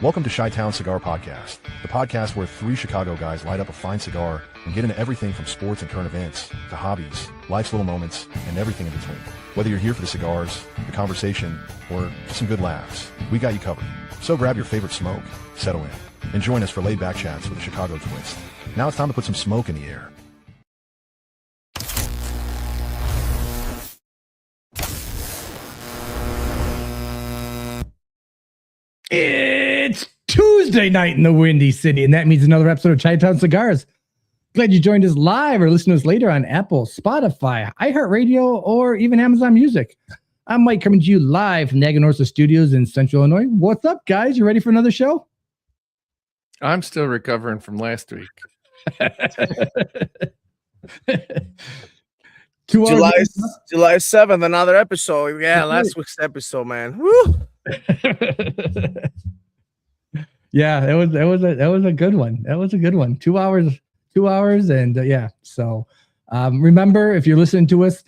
Welcome to ChiTown Cigar Podcast, the podcast where three Chicago guys light up a fine cigar and get into everything from sports and current events to hobbies, life's little moments, and everything in between. Whether you're here for the cigars, the conversation, or just some good laughs, we got you covered. So grab your favorite smoke, settle in, and join us for laid-back chats with a Chicago twist. Now it's time to put some smoke in the air. It's Tuesday night in the Windy City, and that means another episode of ChiTown Cigars. Glad you joined us live or listen to us later on Apple, Spotify, iHeartRadio, or even Amazon Music. I'm Mike, coming to you live from the Aganorsa Studios in Central Illinois. What's up, guys? You ready for another show? I'm still recovering from last week. July 7th, another episode. Yeah, last week's episode, man. Woo! Yeah, that was a good one. That was a good one. 2 hours, and yeah. So remember, if you're listening to us,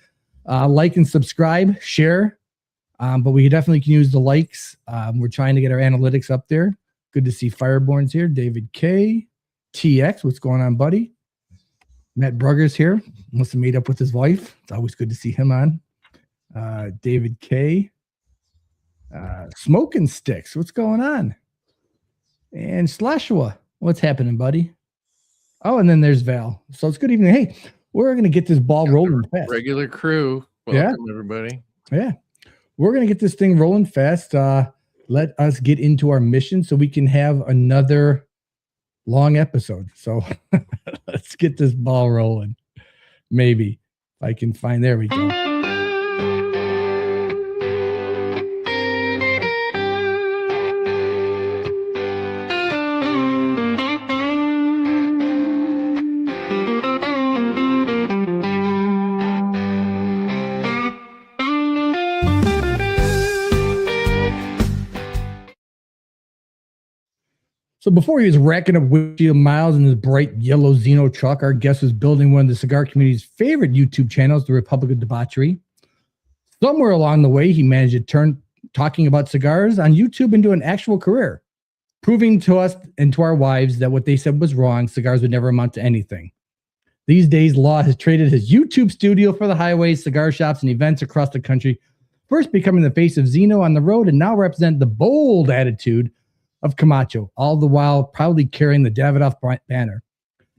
like and subscribe, share. But we definitely can use the likes. We're trying to get our analytics up there. Good to see Fireborn's here. David K, TX, what's going on, buddy? Matt Brugger's here. Must have made up with his wife. It's always good to see him on. David K. Smoking Sticks, what's going on? And Slashua, what's happening, buddy? Oh, and then there's Val. So it's good evening. Hey, we're going to get this ball rolling fast. Regular crew. Welcome, everybody. Yeah. We're going to get this thing rolling fast. Let us get into our mission so we can have another long episode. So let's get this ball rolling. Maybe if I can find, there we go. So before he was racking up windshield miles in his bright yellow Zino truck, our guest was building one of the cigar community's favorite YouTube channels, The Republic of Debauchery. Somewhere along the way, he managed to turn talking about cigars on YouTube into an actual career, proving to us and to our wives that what they said was wrong. Cigars would never amount to anything. These days, Law has traded his YouTube studio for the highways, cigar shops, and events across the country, first becoming the face of Zino on the road and now represent the bold attitude of Camacho, all the while proudly carrying the Davidoff banner.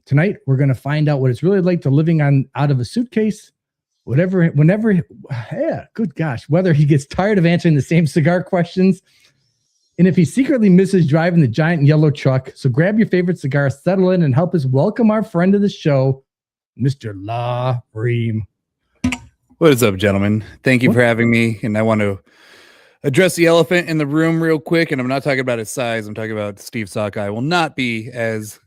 Tonight, we're going to find out what it's really like to living out of a suitcase, whenever, yeah, good gosh, whether he gets tired of answering the same cigar questions, and if he secretly misses driving the giant yellow truck. So grab your favorite cigar, settle in, and help us welcome our friend of the show, Mr. Ream. What is up, gentlemen? Thank you for having me, and I want to address the elephant in the room real quick, and I'm not talking about his size. I'm talking about Steve Sockeye will not be as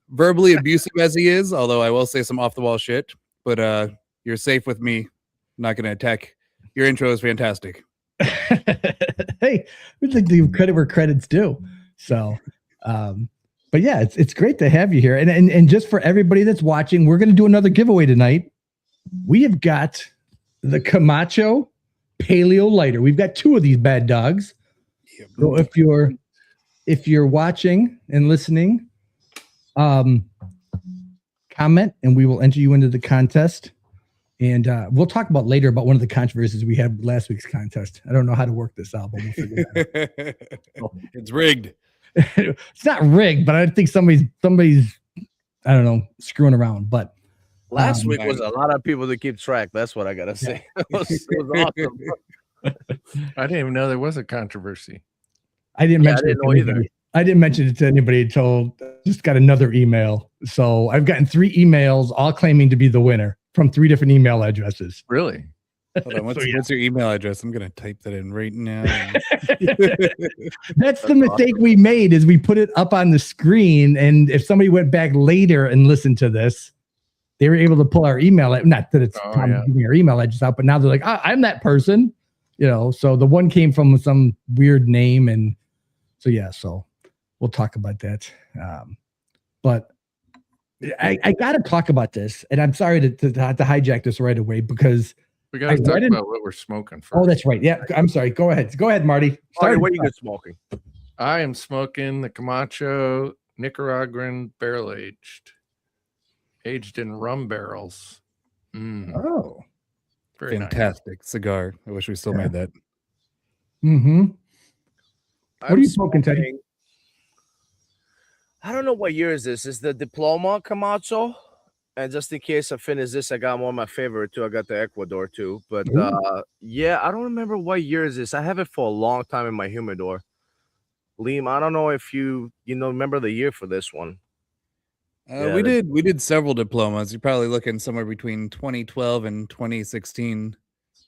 verbally abusive as he is, although I will say some off-the-wall shit. But you're safe with me. I'm not going to attack. Your intro is fantastic. Hey, we'd like to give credit where credit's due. So, but yeah, it's great to have you here. And just for everybody that's watching, we're going to do another giveaway tonight. We have got the Camacho Paleo Lighter. We've got two of these bad dogs. So if you're watching and listening, comment and we will enter you into the contest. And we'll talk about later about one of the controversies we had with last week's contest. I don't know how to work this out, but we'll figure it out. It's rigged. It's not rigged, but I think somebody's I don't know, screwing around. But last week was a lot of people to keep track. That's what I gotta say. It was awesome. I didn't even know there was a controversy. I didn't mention it either. I didn't mention it to anybody until just got another email. So I've gotten 3 emails, all claiming to be the winner from 3 different email addresses. Really? Hold on, what's your email address? I'm gonna type that in right now. That's the mistake we made, is we put it up on the screen, and if somebody went back later and listened to this, they were able to pull our email. Not that it's giving our email address out, but now they're like, I'm that person, So the one came from some weird name, and so yeah. So we'll talk about that. But I got to talk about this, and I'm sorry to hijack this right away because we got to talk about what we're smoking first. Oh, that's right. Yeah, I'm sorry. Go ahead, Marty. Marty, what are you smoking? I am smoking the Camacho Nicaraguan barrel aged in rum barrels. Oh, Very Fantastic cigar. I wish we still made that. mm-hmm. I'm What are you smoking, Teddy? I don't know what year is this. Is the Diploma Camacho? And just in case I finish this, I got one of my favorite too. I got the Ecuador too. But yeah, I don't remember what year is this. I have it for a long time in my humidor. Liam, I don't know if you remember the year for this one. We did several diplomas. You're probably looking somewhere between 2012 and 2016.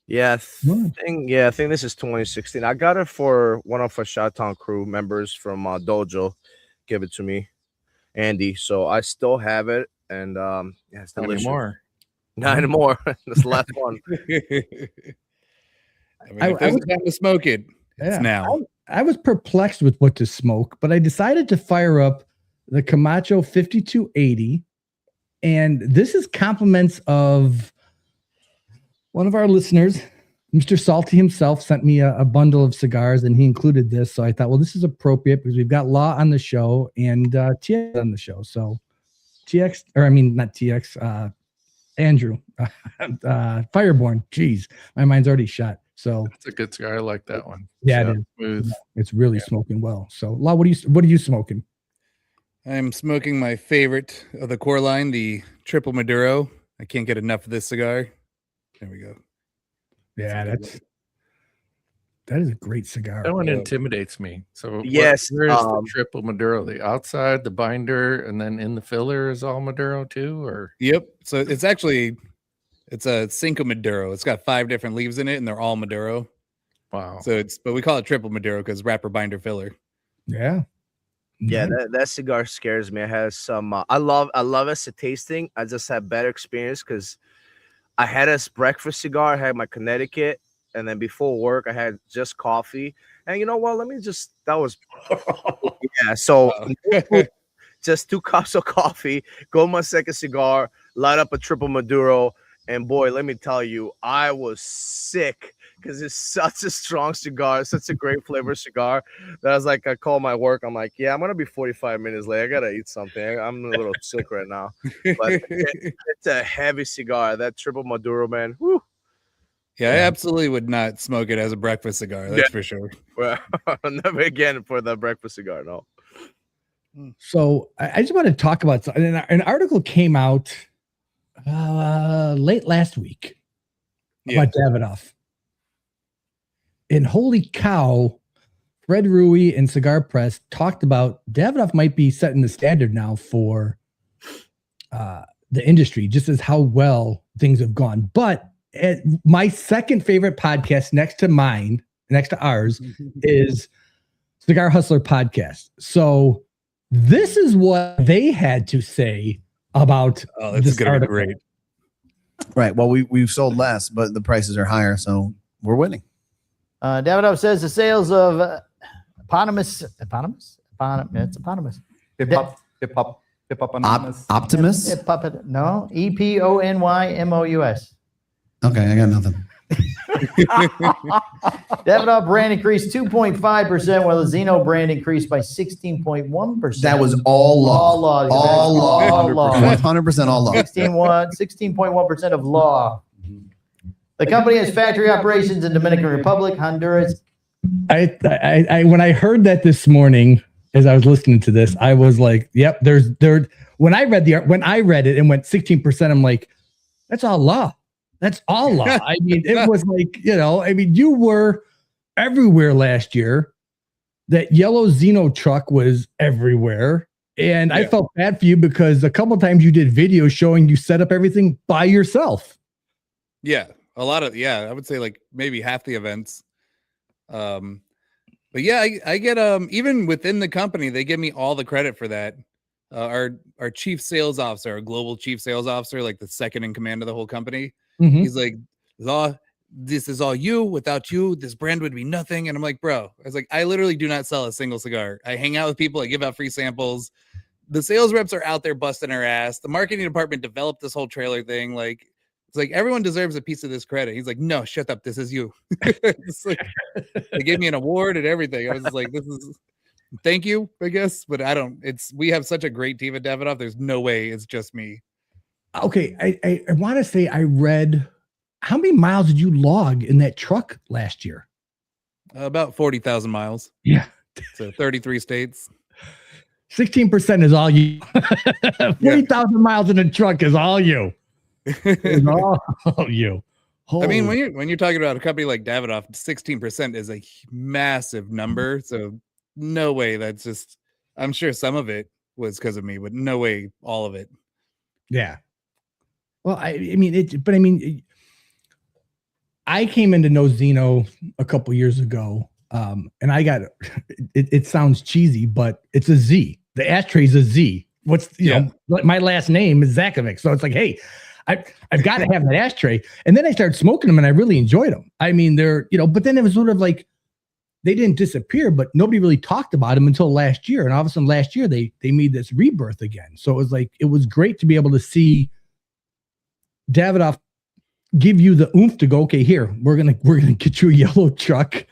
Yeah, I think this is 2016. I got it for one of our ChiTown crew members from Dojo. Give it to me, Andy. So I still have it, and yeah, it's delicious. Not anymore. This last one. I mean, if there's time to smoke it, it's now. I was perplexed with what to smoke, but I decided to fire up the Camacho 5280, and this is compliments of one of our listeners. Mr. Salty himself sent me a bundle of cigars, and he included this. So I thought, well, this is appropriate because we've got Law on the show and TX on the show. So Andrew, Fireborn. Geez, my mind's already shut. So it's a good cigar. I like that one. Yeah, it is. Smooth. It's really smoking well. So, Law, what are you smoking? I'm smoking my favorite of the core line, the Triple Maduro. I can't get enough of this cigar. There we go. Yeah, that is a great cigar. That one intimidates me. So yes, where's the Triple Maduro? The outside, the binder, and then in the filler is all Maduro too, or yep. So it's a Cinco Maduro. It's got 5 different leaves in it, and they're all Maduro. Wow. So but we call it Triple Maduro because wrapper, binder, filler. Yeah. Yeah, that cigar scares me. It has some. I love it as a tasting. I just had better experience because I had a breakfast cigar. I had my Connecticut, and then before work, I had just coffee. And you know what? That was yeah. So just 2 cups of coffee. Go my second cigar. Light up a Triple Maduro. And boy, let me tell you, I was sick because it's such a strong cigar, such a great flavor cigar that I was like, I call my work. I'm like, yeah, I'm going to be 45 minutes late. I got to eat something. I'm a little sick right now. But it's a heavy cigar. That Triple Maduro, man. Whew. Yeah, I absolutely would not smoke it as a breakfast cigar. That's for sure. Well, never again for the breakfast cigar, no. So I just want to talk about something. An article came out late last week about Davidoff. And holy cow, Fred Rui and Cigar Press talked about Davidoff might be setting the standard now for the industry, just as how well things have gone. But my second favorite podcast next to ours, is Cigar Hustler Podcast. So this is what they had to say about this gonna be great. Right. Well, we've sold less, but the prices are higher, so we're winning. Davidoff says the sales of eponymous. It's eponymous. Hip hop anonymous. Optimus? No, EPONYMOUS. Okay, I got nothing. Davidoff brand increased 2.5%, while the Zino brand increased by 16.1%. That was all law. All law. 100% all law. 16.1% of law. The company has factory operations in Dominican Republic, Honduras. I when I heard that this morning, as I was listening to this, I was like, "Yep." When I read it and went 16%, I'm like, "That's all law. That's all law." I mean, it was like, you were everywhere last year. That yellow Zino truck was everywhere, and I felt bad for you because a couple of times you did videos showing you set up everything by yourself. Yeah. A lot of, I would say like maybe half the events. But yeah, I get, even within the company, they give me all the credit for that. Our chief sales officer, our global chief sales officer, like the second in command of the whole company. Mm-hmm. He's like, this is all you. Without you, this brand would be nothing. And I'm like, bro, I was like, I literally do not sell a single cigar. I hang out with people. I give out free samples. The sales reps are out there busting our ass. The marketing department developed this whole trailer thing. Like, it's like everyone deserves a piece of this credit. He's like, no, shut up. This is you. It's like, they gave me an award and everything. I was just like, this is thank you, I guess. But I don't. We have such a great team at Davidoff. There's no way it's just me. Okay, I want to say I read, how many miles did you log in that truck last year? About 40,000 miles. Yeah. So 33 states. 16% is all you. 40,000 miles in a truck is all you. Is all you. I mean, Holy- when you're talking about a company like Davidoff, 16% is a massive number. So no way. That's just. I'm sure some of it was because of me, but no way all of it. Yeah. Well, I mean, I came in to know Zino a couple years ago, and I got it sounds cheesy, but it's a Z. The ashtray is a Z. What's you know, my last name is Zakovic, so it's like, hey, I've got to have that ashtray. And then I started smoking them, and I really enjoyed them. I mean, they're but then it was sort of like they didn't disappear, but nobody really talked about them until last year. And all of a sudden, last year they made this rebirth again. So it was like it was great to be able to see Davidoff give you the oomph to go, okay, here, we're gonna get you a yellow truck.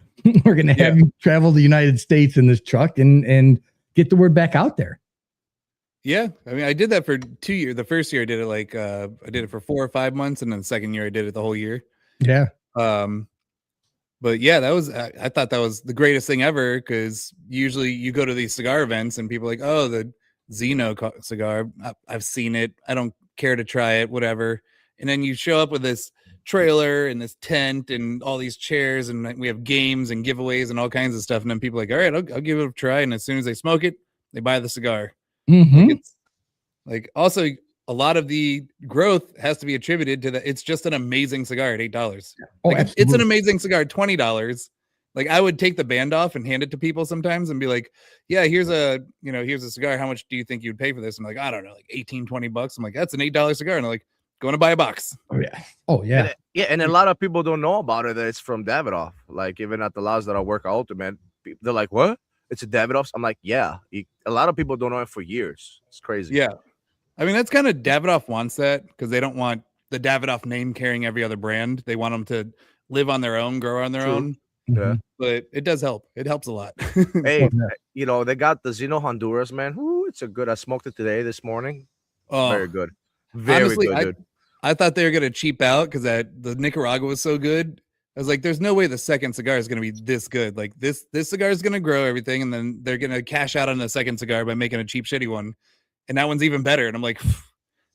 We're gonna have you travel the United States in this truck and get the word back out there. Yeah, I mean, I did that for 2 years. The first year I did it I did it for 4 or 5 months, and then the second year I did it the whole year. Yeah. But yeah, that was I thought that was the greatest thing ever, because usually you go to these cigar events and people are like, oh, the Zino cigar, I've seen it, I don't care to try it, whatever. And then you show up with this trailer and this tent and all these chairs, and we have games and giveaways and all kinds of stuff. And then people are like, all right, I'll give it a try. And as soon as they smoke it, they buy the cigar. Mm-hmm. It's like also a lot of the growth has to be attributed to that. It's just an amazing cigar at $8. Oh, like, it's an absolutely. amazing cigar at $20. Like I would take the band off and hand it to people sometimes and be like, yeah, here's a cigar. How much do you think you'd pay for this? I'm like, I don't know, like 18, 20 bucks. I'm like, that's an $8 cigar. And they're like, going to buy a box. Oh yeah. Oh yeah. And a lot of people don't know about it, that it's from Davidoff. Like even at the labs that I work at Ultimate, they're like, what? It's a Davidoff? I'm like, yeah. A lot of people don't know it for years. It's crazy. Yeah. I mean, that's kind of Davidoff wants that, because they don't want the Davidoff name carrying every other brand. They want them to live on their own, grow on their own. Yeah. But it does help. It helps a lot. Hey, they got the Zino Honduras, man. Ooh, it's a good. I smoked it this morning. Oh, very good. Very honestly, good, dude. I thought they were gonna cheap out because the Nicaragua was so good. I was like, there's no way the second cigar is gonna be this good. Like this cigar is gonna grow everything, and then they're gonna cash out on the second cigar by making a cheap, shitty one. And that one's even better. And I'm like,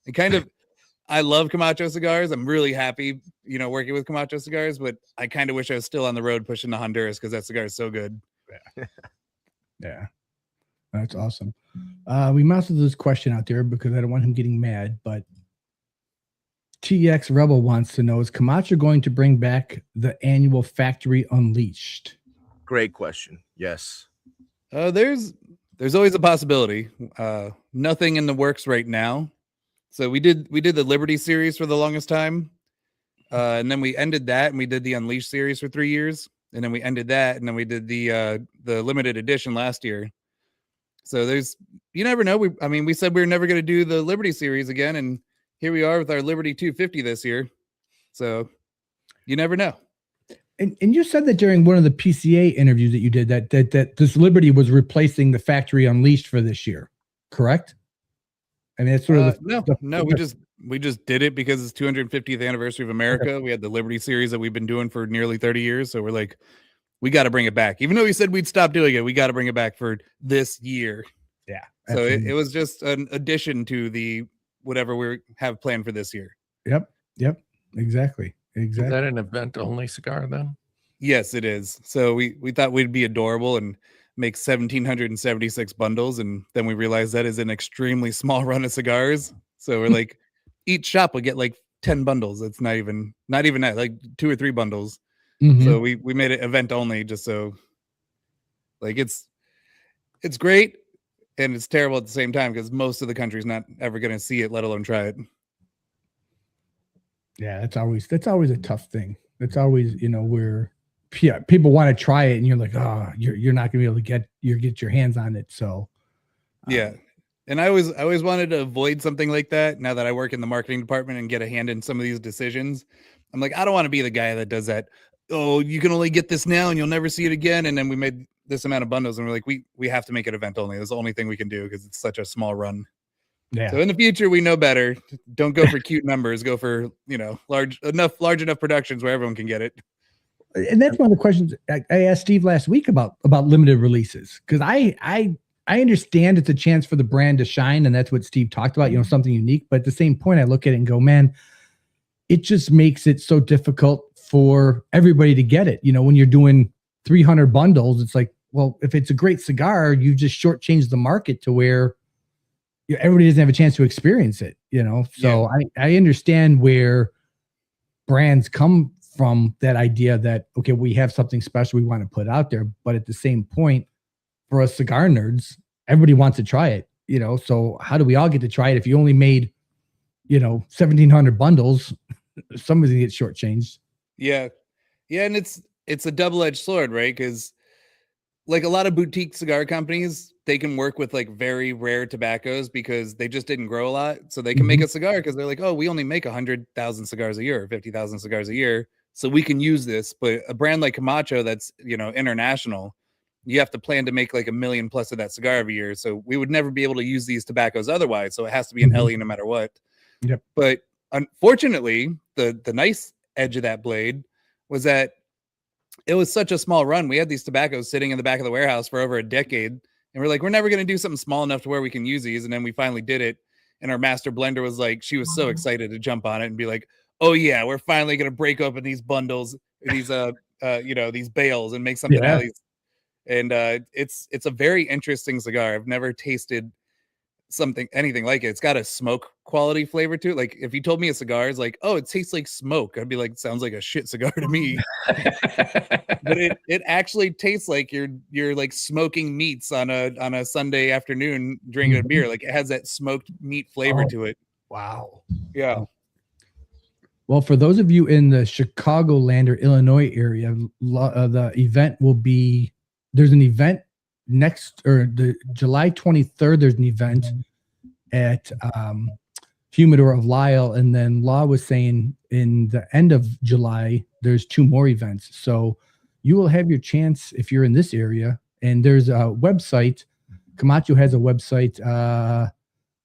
it kind of, I love Camacho cigars. I'm really happy, working with Camacho cigars, but I kind of wish I was still on the road pushing the Honduras, because that cigar is so good. Yeah. That's awesome. We might as well do this question out there because I don't want him getting mad, but TX Rebel wants to know, is Camacho going to bring back the annual Factory Unleashed? Great question. Yes. There's always a possibility. Nothing in the works right now. So we did the Liberty series for the longest time. And then we ended that, and we did the Unleashed series for 3 years. And then we ended that, and then we did the limited edition last year. So you never know. We said we were never going to do the Liberty series again, and here we are with our Liberty 250 this year. So you never know. And you said that during one of the PCA interviews that you did that this Liberty was replacing the Factory Unleashed for this year, correct? I mean, it's sort of no. We just did it because it's 250th anniversary of America. Okay. We had the Liberty series that we've been doing for nearly 30 years, so we're like, we got to bring it back. Even though we said we'd stop doing it, we got to bring it back for this year. Yeah. So it was just an addition to the whatever we have planned for this year. Yep. Exactly. Is that an event only cigar then? Yes, it is. So we thought we'd be adorable and make 1,776 bundles, and then we realized that is an extremely small run of cigars. So we're like, each shop would get like 10 bundles. It's not even that, like 2 or 3 bundles. Mm-hmm. So we made it event only, just so like it's great and it's terrible at the same time, because most of the country's not ever going to see it, let alone try it. Yeah, that's always a tough thing. It's always, where people want to try it and you're like, oh, you're not gonna be able to get your hands on it. So yeah. And I always wanted to avoid something like that. Now that I work in the marketing department and get a hand in some of these decisions, I'm like, I don't want to be the guy that does that. Oh, you can only get this now and you'll never see it again. And then we made this amount of bundles, and we're like, we have to make it event only. That's the only thing we can do because it's such a small run. Yeah. So in the future, we know better. Don't go for cute numbers. Go for large enough productions where everyone can get it. And that's one of the questions I asked Steve last week about limited releases, because I understand it's a chance for the brand to shine, and that's what Steve talked about, something unique. But at the same point, I look at it and go, man, it just makes it so difficult for everybody to get it. When you're doing 300 bundles, it's like, well, if it's a great cigar, you just shortchange the market to where everybody doesn't have a chance to experience it. So I understand where brands come from, that idea that, okay, we have something special we want to put out there, but at the same point, for us cigar nerds, everybody wants to try it. So how do we all get to try it? If you only made 1,700 bundles, somebody's gonna get shortchanged. Yeah, and it's a double-edged sword, right? Because like a lot of boutique cigar companies, they can work with like very rare tobaccos because they just didn't grow a lot, so they can make a cigar because they're like, oh, we only make 100,000 cigars a year, or 50,000 cigars a year, so we can use this. But a brand like Camacho that's international, you have to plan to make like 1 million plus of that cigar every year. So we would never be able to use these tobaccos otherwise. So it has to be an LE no matter what. Yep. But unfortunately, the nice edge of that blade was that it was such a small run. We had these tobaccos sitting in the back of the warehouse for over a decade, and we're like, we're never going to do something small enough to where we can use these. And then we finally did it. And our master blender was like, she was so excited to jump on it and be like, oh yeah, we're finally going to break open these bundles, these these bales, and make something out of these. And it's a very interesting cigar. I've never tasted anything like it. It's got a smoke quality flavor to it. Like if you told me a cigar is like, oh, it tastes like smoke, I'd be like, sounds like a shit cigar to me. But it actually tastes like you're like smoking meats on a Sunday afternoon drinking a beer. Like it has that smoked meat flavor to it. Wow. Yeah. Well, for those of you in the Chicagoland or Illinois area, the event will be, there's an event the July 23rd, there's an event at Humidor of Lisle, and then Law was saying in the end of July there's 2 more events. So you will have your chance if you're in this area. And there's a website. Camacho has a website.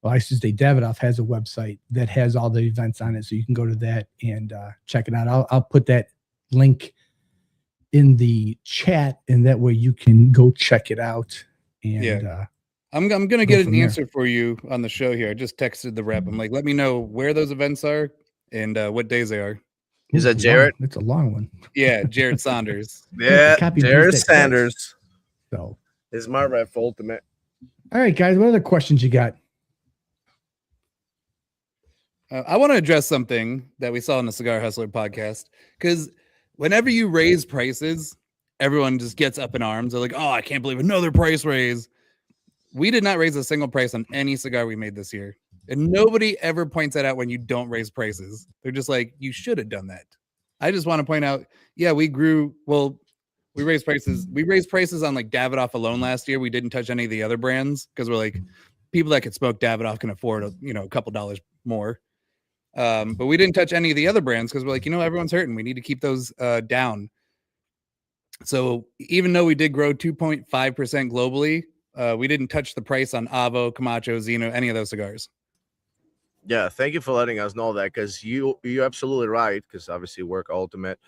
I should say Davidoff has a website that has all the events on it, so you can go to that and check it out. I'll put that link in the chat, and that way you can go check it out. And I'm gonna get an answer for you on the show here. I just texted the rep. I'm like, let me know where those events are and what days they are. Is that Jared? It's a long one. Yeah, Jared Saunders. Yeah, Jared Sanders. So is my rep for Ultimate. All right, guys, what other questions you got? I want to address something that we saw in the Cigar Hustler podcast, because whenever you raise prices, everyone just gets up in arms. They're like, oh, I can't believe another price raise. We did not raise a single price on any cigar we made this year. And nobody ever points that out when you don't raise prices. They're just like, you should have done that. I just want to point out, yeah, we raised prices. We raised prices on like Davidoff alone last year. We didn't touch any of the other brands because we're like, people that could smoke Davidoff can afford a couple dollars more. But we didn't touch any of the other brands because we're like, everyone's hurting. We need to keep those down. So even though we did grow 2.5% globally, we didn't touch the price on Avo, Camacho, Zino, any of those cigars. Yeah, thank you for letting us know that, because you're absolutely right, because obviously work Ultimate.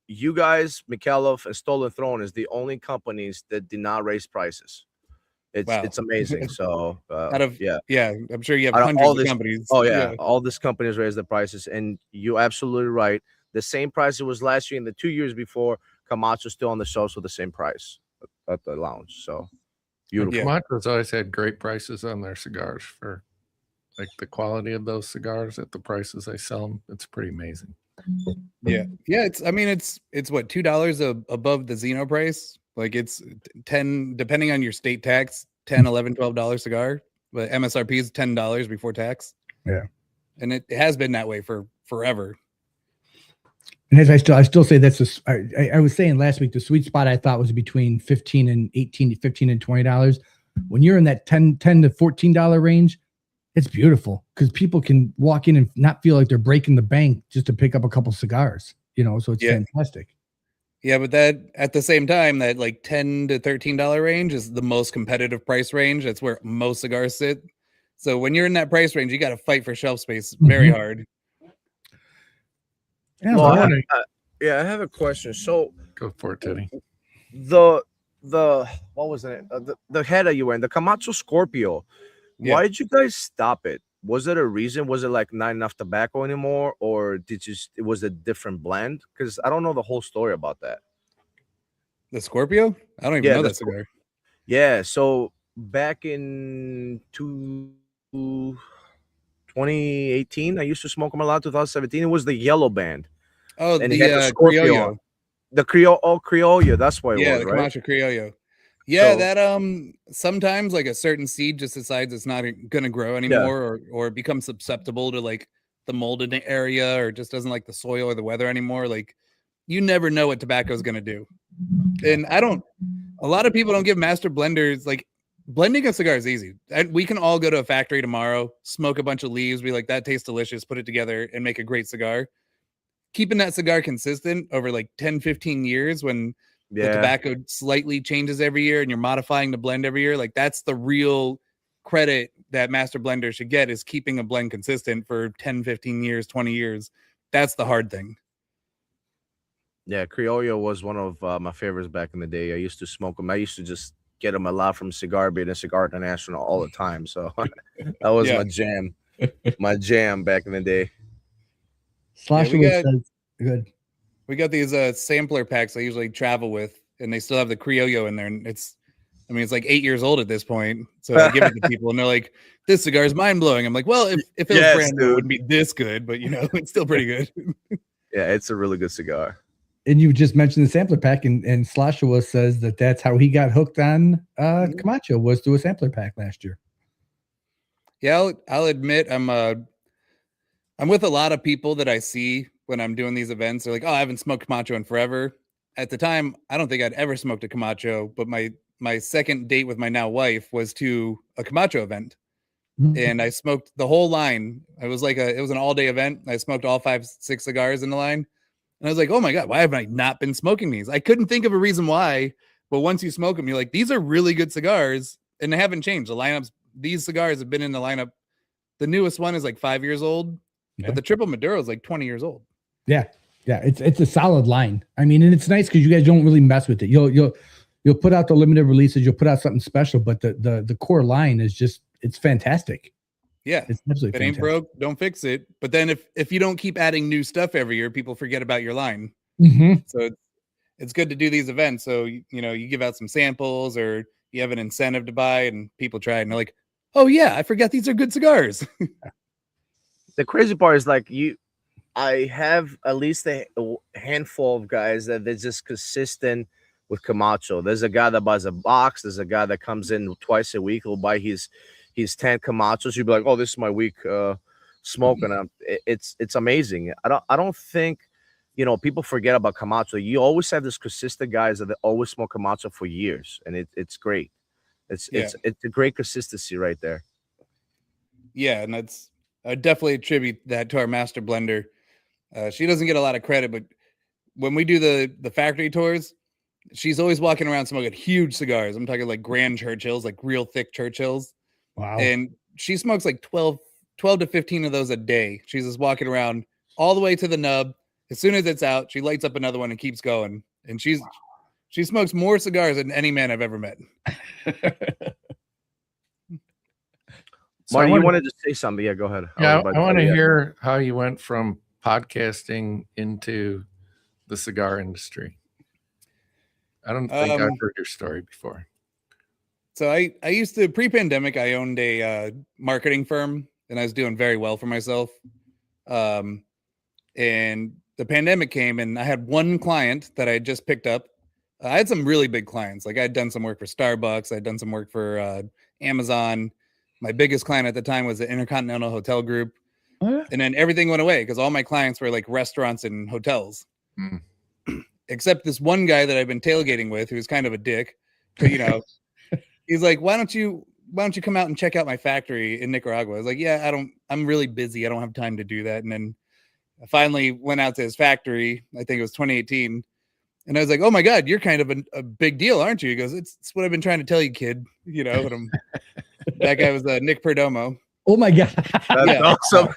You guys, Mikhailov and Stolen Throne is the only companies that did not raise prices. It's amazing. So I'm sure you have hundreds of companies. Oh yeah, all these companies raised the prices, and you're absolutely right. The same price it was last year and the 2 years before. Camacho's still on the shelves for the same price at the lounge. So beautiful. Yeah. Camacho's always had great prices on their cigars for like the quality of those cigars at the prices they sell them. It's pretty amazing. Yeah. It's what, $2 above the Zino price. Like it's 10, depending on your state tax, $10, $11, $12 cigar, but MSRP is $10 before tax. Yeah. And it has been that way for forever. And as I still say that's I was saying last week, the sweet spot I thought was between $15 and $20. When you're in that $10 to $14 range, it's beautiful because people can walk in and not feel like they're breaking the bank just to pick up a couple cigars, so it's fantastic. Yeah, but that at the same time, that like $10 to $13 range is the most competitive price range. That's where most cigars sit. So when you're in that price range, you got to fight for shelf space very hard. Yeah, Well, but I have a question. So Go for it, Teddy. the what was it? The head that you were in, the Camacho Scorpio. Yeah. Why did you guys stop it? Was it a reason? Was it like not enough tobacco anymore, or it was a different blend? Because I don't know the whole story about that. The Scorpio? I don't even Yeah, know the that cigar. Yeah, so back in 2018, I used to smoke them a lot. 2017, it was the yellow band. Oh, And it had the the Scorpio Criollo. on. The Criollo, that's what it Yeah, was, the right? Camacho Criollo. Yeah, So- that sometimes like a certain seed just decides it's not gonna grow anymore, or it becomes susceptible to like the molded area, or just doesn't like the soil or the weather anymore. Like you never know what tobacco is gonna do. And a lot of people don't give master blenders, like blending a cigar is easy. We can all go to a factory tomorrow, smoke a bunch of leaves, be like, that tastes delicious, put it together and make a great cigar. Keeping that cigar consistent over like 10, 15 years when the tobacco slightly changes every year and you're modifying the blend every year, like that's the real credit that master blenders should get, is keeping a blend consistent for 10, 15 years, 20 years. That's the hard thing. Yeah, Criollo was one of my favorites back in the day. I used to smoke them. I used to just get them a lot from Cigar Beat and Cigar International all the time. So that was my jam back in the day. Slasher Yeah, says, good. We got these sampler packs I usually travel with, and they still have the Criollo in there. And it's like 8 years old at this point. So I give it to people and they're like, this cigar is mind blowing. I'm like, well, if it was brand new, it wouldn't be this good, but it's still pretty good. Yeah, it's a really good cigar. And you just mentioned the sampler pack, and Slashua says that's how he got hooked on Camacho, was through a sampler pack last year. Yeah, I'll admit I'm with a lot of people that I see when I'm doing these events. They're like, oh, I haven't smoked Camacho in forever. At the time, I don't think I'd ever smoked a Camacho, but my second date with my now wife was to a Camacho event. And I smoked the whole line. It was an all-day event. I smoked all 5, 6 cigars in the line. And I was like, oh my God, why have I not been smoking these? I couldn't think of a reason why, but once you smoke them, you're like, these are really good cigars, and they haven't changed. The lineups, these cigars have been in the lineup. The newest one is like 5 years old, but the Triple Maduro is like 20 years old. Yeah. It's a solid line. I mean, and it's nice because you guys don't really mess with it. You'll put out the limited releases, you'll put out something special, but the core line is just, it's fantastic. Yeah, it's absolutely if it ain't broke, don't fix it. But then if you don't keep adding new stuff every year, people forget about your line. So it's good to do these events. So you give out some samples, or you have an incentive to buy, and people try it and they're like, oh yeah, I forgot these are good cigars. The crazy part is I have at least a handful of guys that they're just consistent with Camacho. There's a guy that buys a box. There's a guy that comes in twice a week. He'll buy his 10 Camachos. You'd be like, oh, this is my week smoking. It's amazing. I don't think people forget about Camacho. You always have this consistent guys that they always smoke Camacho for years, and it's great. It's a great consistency right there. Yeah, and I definitely attribute that to our master blender. She doesn't get a lot of credit, but when we do the factory tours, she's always walking around smoking huge cigars. I'm talking like Grand Churchills, like real thick Churchills. Wow. And she smokes like 12 to 15 of those a day. She's just walking around all the way to the nub. As soon as it's out, she lights up another one and keeps going. And she smokes more cigars than any man I've ever met. Marty, you wanted to say something. Yeah, go ahead. Yeah, I want to hear how you went from podcasting into the cigar industry. I don't think I've heard your story before. So I used to, pre-pandemic, I owned a marketing firm, and I was doing very well for myself. And the pandemic came, and I had one client that I had just picked up. I had some really big clients. Like I'd done some work for Starbucks. I'd done some work for Amazon. My biggest client at the time was the Intercontinental Hotel Group. And then everything went away because all my clients were like restaurants and hotels. Except this one guy that I've been tailgating with, who's kind of a dick. But he's like, why don't you come out and check out my factory in Nicaragua? I was like, yeah, I'm really busy. I don't have time to do that. And then I finally went out to his factory. I think it was 2018. And I was like, oh my God, you're kind of a big deal, aren't you? He goes, it's what I've been trying to tell you, kid. You know, and that guy was Nick Perdomo. Oh my God. That's awesome.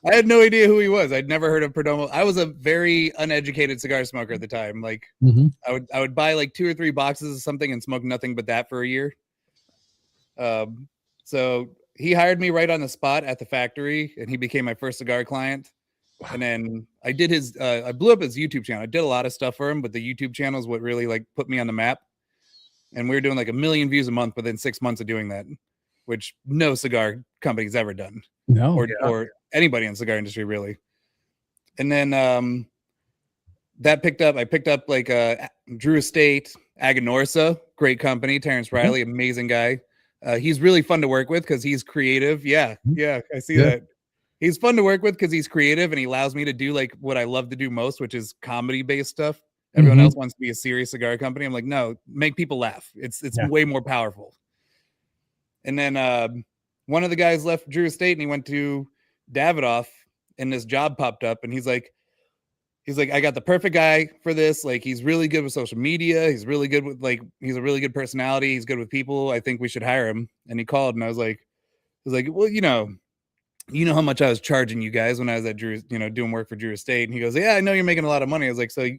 I had no idea who he was. I'd never heard of Perdomo. I was a very uneducated cigar smoker at the time. Like I would buy like 2 or 3 boxes of something and smoke nothing but that for a year. So he hired me right on the spot at the factory, and he became my first cigar client. Wow. And then I did I blew up his YouTube channel. I did a lot of stuff for him, but the YouTube channel is what really like put me on the map. And we were doing like 1 million views a month within 6 months of doing that, which no cigar company's ever done. No, or anybody in the cigar industry really. And then that picked up. I picked up like Drew Estate, Aganorsa, great company. Terrence Riley, amazing guy. He's really fun to work with because he's creative. Yeah, I see that. He's fun to work with because he's creative and he allows me to do like what I love to do most, which is comedy-based stuff. Everyone else wants to be a serious cigar company. I'm like, no, make people laugh. It's way more powerful. And then one of the guys left Drew Estate and he went to Davidoff, and this job popped up, and he's like, I got the perfect guy for this. Like, he's really good with social media. He's really good with he's a really good personality. He's good with people. I think we should hire him. And he called, and I was like, well, you know how much I was charging you guys when I was at Drew, doing work for Drew Estate. And he goes, yeah, I know you're making a lot of money. I was like, so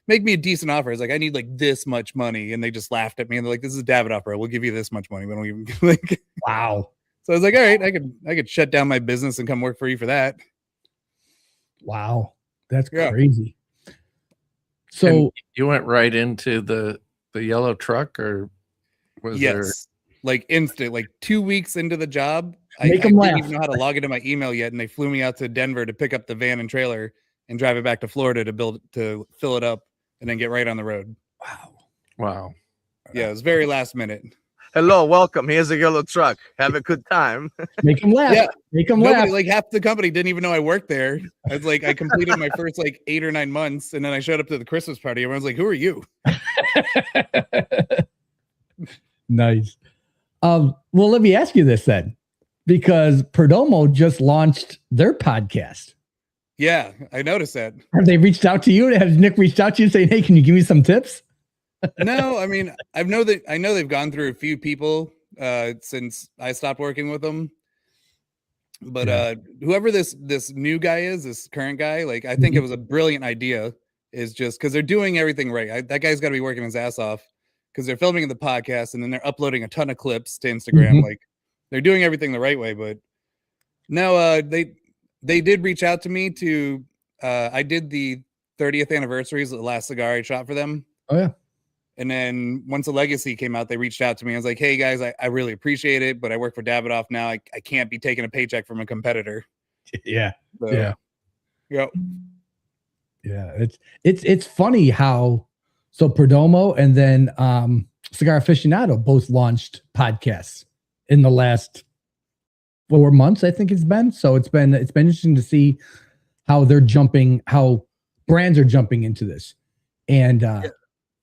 make me a decent offer. I was like, I need like this much money. And they just laughed at me, and they're like, this is Davidoff, bro. We'll give you this much money. We don't even like, wow. So I was like, all right, I could shut down my business and come work for you for that. Wow. That's crazy. So and you went right into the yellow truck, or was there like instant, like 2 weeks into the job? I laugh. didn't even know how to log into my email yet, and they flew me out to Denver to pick up the van and trailer and drive it back to Florida to fill it up and then get right on the road. Wow. Yeah, it was very last minute. Hello, welcome. Here's a yellow truck. Have a good time. Make them laugh. Yeah. Make them Nobody, laugh. like half the company didn't even know I worked there. I was like, I completed my first like 8 or 9 months, and then I showed up to the Christmas party. Everyone's like, who are you? Nice. Well, let me ask you this then, because Perdomo just launched their podcast. Yeah, I noticed that. Have they reached out to you? Has Nick reached out to you saying, hey, can you give me some tips? No, I mean, I know they've gone through a few people since I stopped working with them. But whoever this new guy is, this current guy, like, I think it was a brilliant idea, is just because they're doing everything right. That guy's got to be working his ass off because they're filming the podcast and then they're uploading a ton of clips to Instagram. Like, they're doing everything the right way. But no, they did reach out to me to I did the 30th anniversaries of the last cigar I shot for them. Oh yeah. And then once the Legacy came out, they reached out to me. I was like, hey guys, I really appreciate it, but I work for Davidoff now. I can't be taking a paycheck from a competitor. Yeah. So, yeah. Yep. Yeah. It's funny how Perdomo and then Cigar Aficionado both launched podcasts in the last 4 months, I think it's been. So it's been interesting to see how how brands are jumping into this. And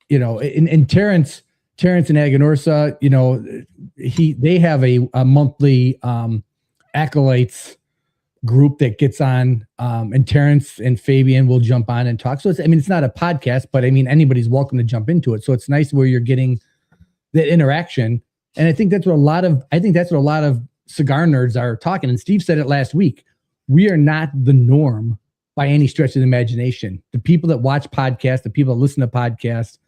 and Terrence and Aganorsa, they have a monthly acolytes group that gets on, and Terrence and Fabian will jump on and talk. So it's not a podcast, but I mean, anybody's welcome to jump into it. So it's nice where you're getting that interaction. And I think that's what a lot of cigar nerds are talking. And Steve said it last week. We are not the norm by any stretch of the imagination. The people that watch podcasts, the people that listen to podcasts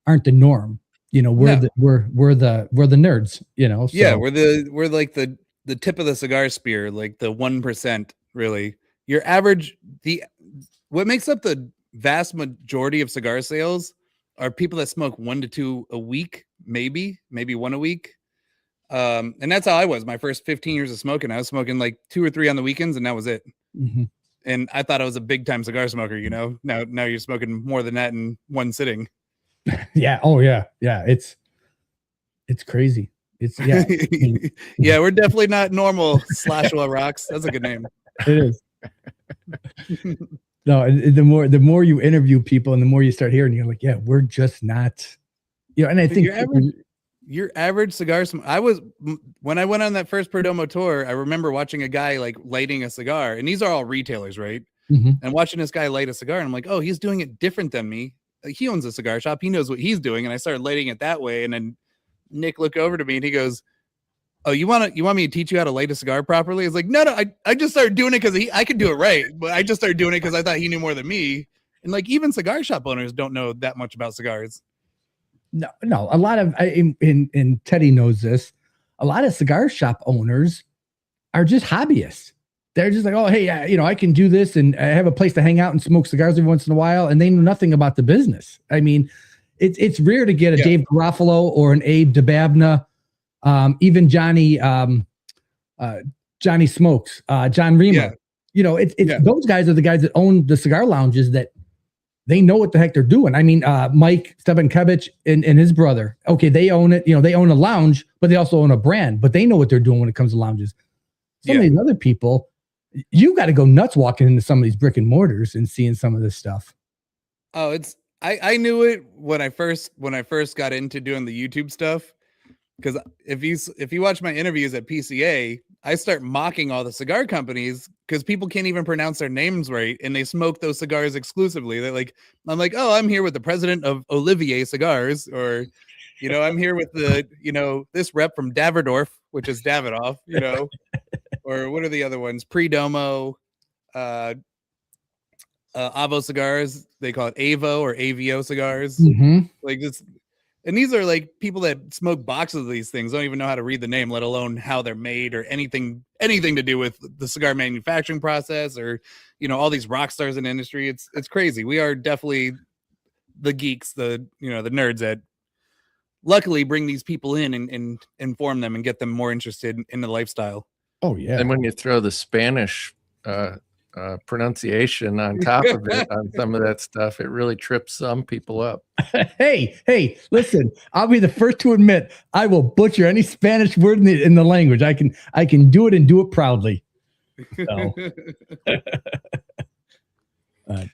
aren't the norm. We're the nerds, So. Yeah, we're like the tip of the cigar spear, like the 1%, really. Your average, what makes up the vast majority of cigar sales are people that smoke 1 to 2 a week, maybe 1 a week. And that's how I was. My first 15 years of smoking, I was smoking like 2 or 3 on the weekends, and that was it. And I thought I was a big time cigar smoker, Now you're smoking more than that in one sitting. Yeah. Oh yeah. Yeah. It's crazy. It's yeah, we're definitely not normal. Slashwell Rocks. That's a good name. It is. No, the more you interview people and the more you start hearing, you're like, yeah, we're just not, and I think your average cigar when I went on that first Perdomo tour, I remember watching a guy like lighting a cigar, and these are all retailers, right? And watching this guy light a cigar, and I'm like, oh, he's doing it different than me. he owns a cigar shop. He knows what he's doing. And I started lighting it that way. And then Nick looked over to me and he goes, "Oh, you want me to teach you how to light a cigar properly?" It's like, no, I just started doing it because I could do it right. But I just started doing it because I thought he knew more than me. And like even cigar shop owners don't know that much about cigars. No, a lot of, and Teddy knows this, a lot of cigar shop owners are just hobbyists. They're just like, oh, hey, I can do this and I have a place to hang out and smoke cigars every once in a while. And they know nothing about the business. I mean, it's rare to get a Dave Garofalo or an Abe DeBabna, even Johnny Smokes, John Ream. Yeah. Those guys are the guys that own the cigar lounges that they know what the heck they're doing. I mean, Mike Stepankevich and his brother, okay, they own it. They own a lounge, but they also own a brand, but they know what they're doing when it comes to lounges. Some of these other people, you got to go nuts walking into some of these brick and mortars and seeing some of this stuff. Oh, I knew it when I first got into doing the YouTube stuff. Because if you watch my interviews at PCA, I start mocking all the cigar companies because people can't even pronounce their names right, and they smoke those cigars exclusively. They're like, I'm like, oh, I'm here with the president of Olivier Cigars, or, I'm here with the, this rep from Davidoff, which is Davidoff, or what are the other ones? Predomo, Avo Cigars. They call it Avo or AVO cigars. Mm-hmm. Like this. And these are like people that smoke boxes of these things, don't even know how to read the name, let alone how they're made or anything to do with the cigar manufacturing process or, all these rock stars in the industry. It's crazy. We are definitely the geeks, the nerds that luckily bring these people in and inform them and get them more interested in the lifestyle. Oh, yeah. And when you throw the Spanish pronunciation on top of it on some of that stuff, it really trips some people up. Hey, listen, I'll be the first to admit I will butcher any Spanish word in the language. I can do it and do it proudly. So,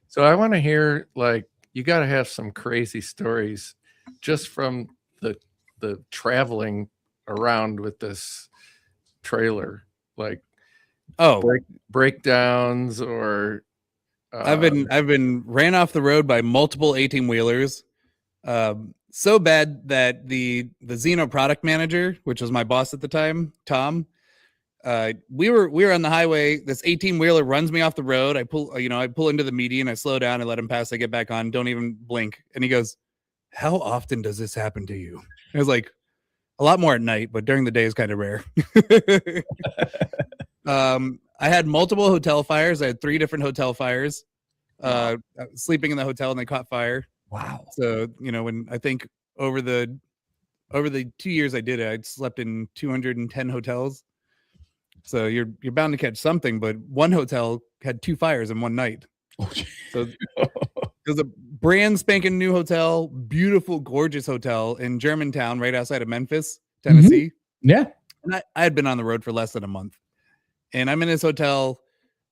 so I want to hear, like, you got to have some crazy stories just from the traveling around with this trailer, like breakdowns or I've been ran off the road by multiple 18-wheelers, so bad that the Zino product manager, which was my boss at the time, Tom, we were on the highway. This 18-wheeler runs me off the road. I pull into the median, I slow down, I let him pass, I get back on, don't even blink, and he goes, "How often does this happen to you?" I was like, "A lot more at night, but during the day is kind of rare." I had multiple hotel fires. I had 3 different hotel fires, sleeping in the hotel, and they caught fire. Wow. So, when I think over the 2 years I did it, I'd slept in 210 hotels. So you're bound to catch something, but one hotel had 2 fires in one night. So it was a brand spanking new hotel, beautiful, gorgeous hotel in Germantown, right outside of Memphis, Tennessee. Mm-hmm. Yeah. And I had been on the road for less than a month. And I'm in this hotel,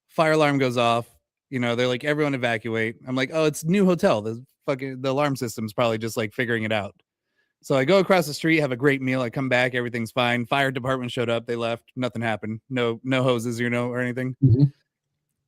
fire alarm goes off. They're like, everyone evacuate. I'm like, oh, it's new hotel. The alarm system's probably just like figuring it out. So I go across the street, have a great meal. I come back, everything's fine. Fire department showed up. They left. Nothing happened. No hoses, or anything. Mm-hmm.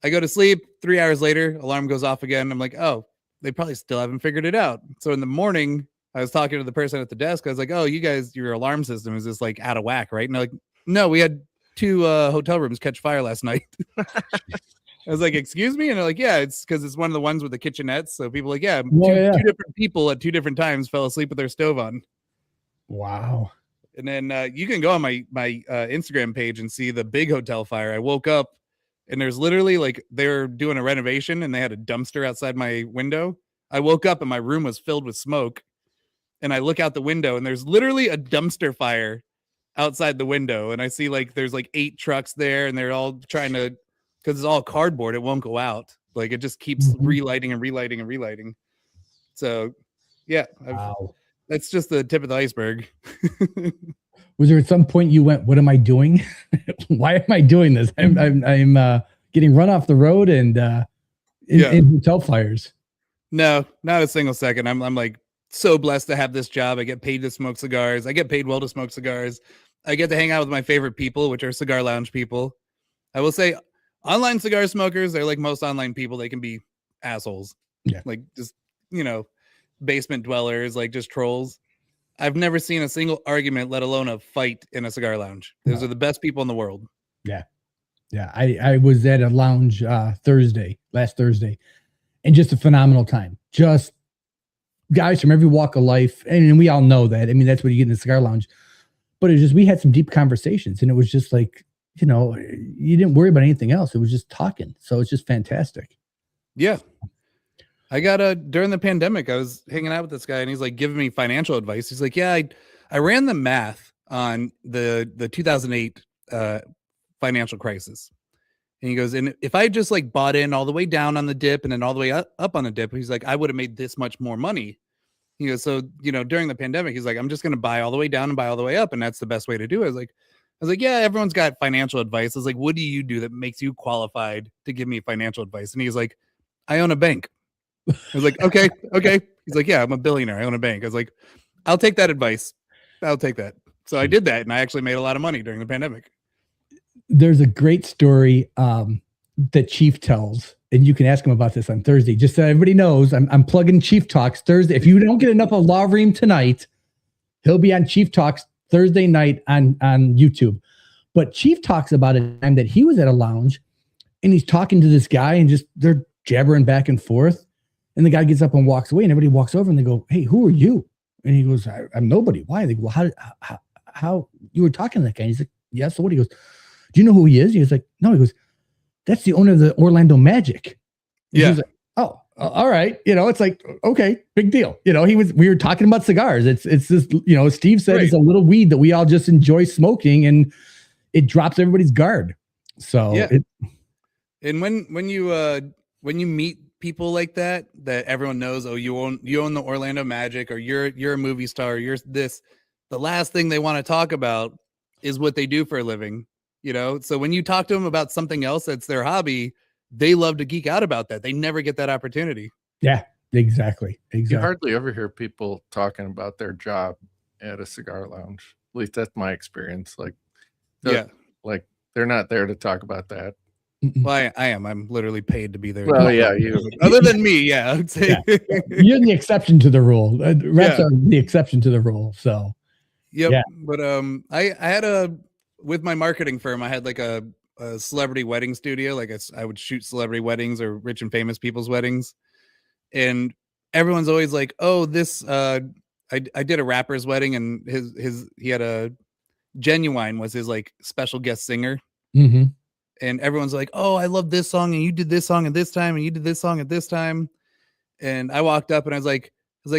I go to sleep. 3 hours later, alarm goes off again. I'm like, oh, they probably still haven't figured it out. So in the morning, I was talking to the person at the desk. I was like, oh, you guys, your alarm system is just like out of whack, right? And they're like, no, we had 2 hotel rooms catch fire last night. I was like, excuse me? And they're like, yeah, it's because it's one of the ones with the kitchenettes. So people are like, yeah, two different people at 2 different times fell asleep with their stove on. Wow. And then you can go on my Instagram page and see the big hotel fire. I woke up and there's literally like they were doing a renovation and they had a dumpster outside my window. I woke up and my room was filled with smoke. And I look out the window and there's literally a dumpster fire outside the window. And I see like there's like 8 trucks there and they're all trying to, because it's all cardboard, it won't go out. Like it just keeps relighting and relighting and relighting. So yeah, wow. That's just the tip of the iceberg. Was there at some point you went, what am I doing? Why am I doing this? I'm getting run off the road and in hotel fires. No, not a single second. I'm like so blessed to have this job. I get paid to smoke cigars. I get paid well to smoke cigars. I get to hang out with my favorite people, which are cigar lounge people. I will say online cigar smokers, they're like most online people. They can be assholes. Yeah. Like just, basement dwellers, like just trolls. I've never seen a single argument, let alone a fight in a cigar lounge. Those are the best people in the world. Yeah. Yeah. I was at a lounge last Thursday, and just a phenomenal time. Just guys from every walk of life. And we all know that. I mean, that's what you get in the cigar lounge. But it was just, we had some deep conversations, and it was just like, you know, you didn't worry about anything else. It was just talking. So it's just fantastic. Yeah. I got during the pandemic, I was hanging out with this guy, and he's like giving me financial advice. He's like, yeah, I ran the math on the 2008 financial crisis. And he goes, and if I just like bought in all the way down on the dip and then all the way up on the dip, he's like, I would have made this much more money. He goes, so, you know, during the pandemic, he's like, I'm just going to buy all the way down and buy all the way up. And that's the best way to do it. I was like, yeah, everyone's got financial advice. I was like, what do you do that makes you qualified to give me financial advice? And he's like, I own a bank. I was like, okay. He's like, yeah, I'm a billionaire. I own a bank. I was like, I'll take that advice. I'll take that. So I did that, and I actually made a lot of money during the pandemic. There's a great story that Chief tells, and you can ask him about this on Thursday. Just so everybody knows, I'm plugging Chief Talks Thursday. If you don't get enough of Ream tonight, he'll be on Chief Talks Thursday night on YouTube. But Chief talks about a time that he was at a lounge, and he's talking to this guy, and just they're jabbering back and forth. And the guy gets up and walks away, and everybody walks over, and they go, hey, who are you? And he goes, I'm nobody. Why? They go, well, how you were talking to that guy? And he's like, yeah, so what? He goes, do you know who he is? He was like, no. He goes, that's the owner of the Orlando Magic. And yeah. He was like, oh, all right. You know, it's like, okay, big deal. You know, we were talking about cigars. It's this, you know, Steve said It's a little weed that we all just enjoy smoking, and it drops everybody's guard. So, yeah. And when you meet people like that everyone knows, oh, you own the Orlando Magic, or you're a movie star, you're this, the last thing they want to talk about is what they do for a living, you know? So when you talk to them about something else that's their hobby, they love to geek out about that. They never get that opportunity. Yeah, exactly. You hardly ever hear people talking about their job at a cigar lounge. At least that's my experience. Like, like they're not there to talk about that. Well, I am. I'm literally paid to be there. Well, yeah, you. Other than me, yeah, I would say. Yeah. You're the exception to the rule. Reps are the exception to the rule. So, yep. Yeah. But I had with my marketing firm, I had like a celebrity wedding studio. Like I would shoot celebrity weddings or rich and famous people's weddings, and everyone's always like, "Oh, this." I did a rapper's wedding, and he had a Genuine was his like special guest singer. Mm-hmm. And everyone's like, oh, I love this song, and you did this song at this time, and you did this song at this time. And I walked up and I was like,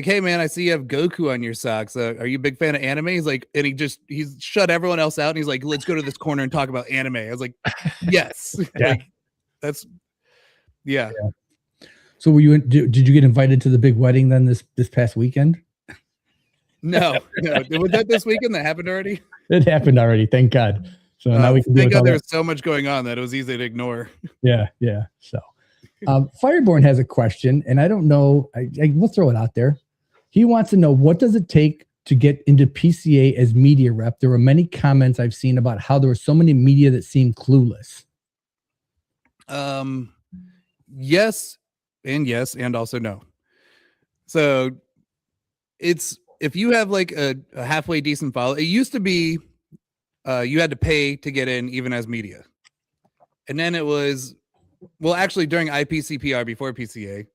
hey man, I see you have Goku on your socks. Are you a big fan of anime? He's like, and he's shut everyone else out, and he's like, let's go to this corner and talk about anime. I was like, yes. Yeah. Like, that's yeah. So did you get invited to the big wedding then this past weekend? No. Was that this weekend? That happened already? It happened already. Thank God. So now we can. Thank God there was so much going on that it was easy to ignore. Yeah. So, Fireborn has a question, and I don't know. We'll throw it out there. He wants to know, what does it take to get into PCA as media rep? There were many comments I've seen about how there were so many media that seemed clueless. Yes, and also no. So it's, if you have like a halfway decent follow, it used to be you had to pay to get in even as media. And then it was, well, actually during IPCPR before PCA,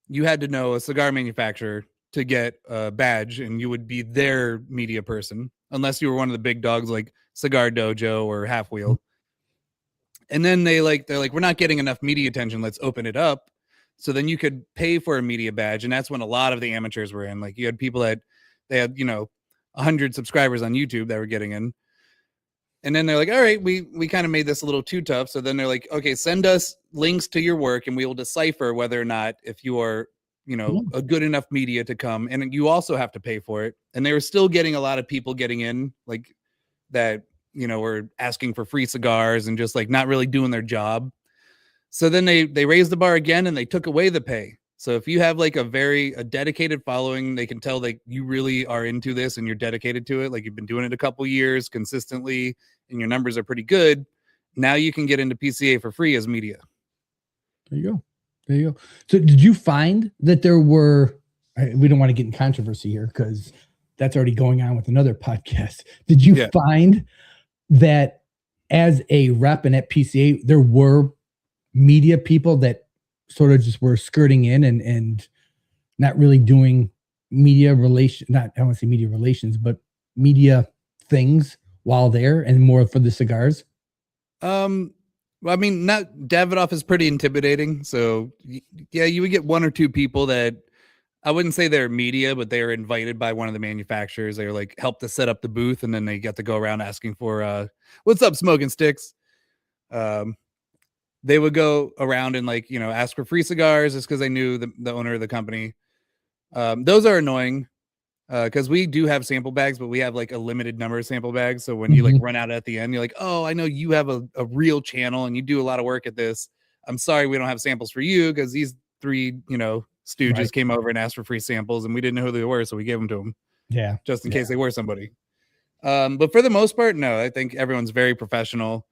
you had to know a cigar manufacturer to get a badge, and you would be their media person, unless you were one of the big dogs like Cigar Dojo or Half Wheel. And then they're like, we're not getting enough media attention. Let's open it up. So then you could pay for a media badge. And that's when a lot of the amateurs were in. Like you had people that they had, 100 subscribers on YouTube that were getting in. And then they're like, all right, we kind of made this a little too tough. So then they're like, okay, send us links to your work and we will decipher whether or not if you are, a good enough media to come. And you also have to pay for it. And they were still getting a lot of people getting in like that, were asking for free cigars and just like not really doing their job. So then they raised the bar again and they took away the pay. So if you have like a dedicated following, they can tell that you really are into this and you're dedicated to it. Like you've been doing it a couple years consistently and your numbers are pretty good. Now you can get into PCA for free as media. There you go. So did you find that there were, we don't want to get in controversy here because that's already going on with another podcast. Did you find that as a rep and at PCA, there were media people that sort of just were skirting in and not really doing media relations, I don't want to say media relations, but media things while there and more for the cigars? Well, I mean, not Davidoff is pretty intimidating. So yeah, you would get one or two people that I wouldn't say they're media, but they are invited by one of the manufacturers. They were like help to set up the booth, and then they get to go around asking for what's up, smoking sticks. They would go around and like, you know, ask for free cigars just because they knew the owner of the company. Those are annoying because we do have sample bags, but we have like a limited number of sample bags. So when you like run out at the end, you're like, oh, I know you have a real channel and you do a lot of work at this. I'm sorry we don't have samples for you because these three, you know, stooges came over and asked for free samples and we didn't know who they were, so we gave them to them. Yeah, just in case they were somebody. But for the most part, no, I think everyone's very professional.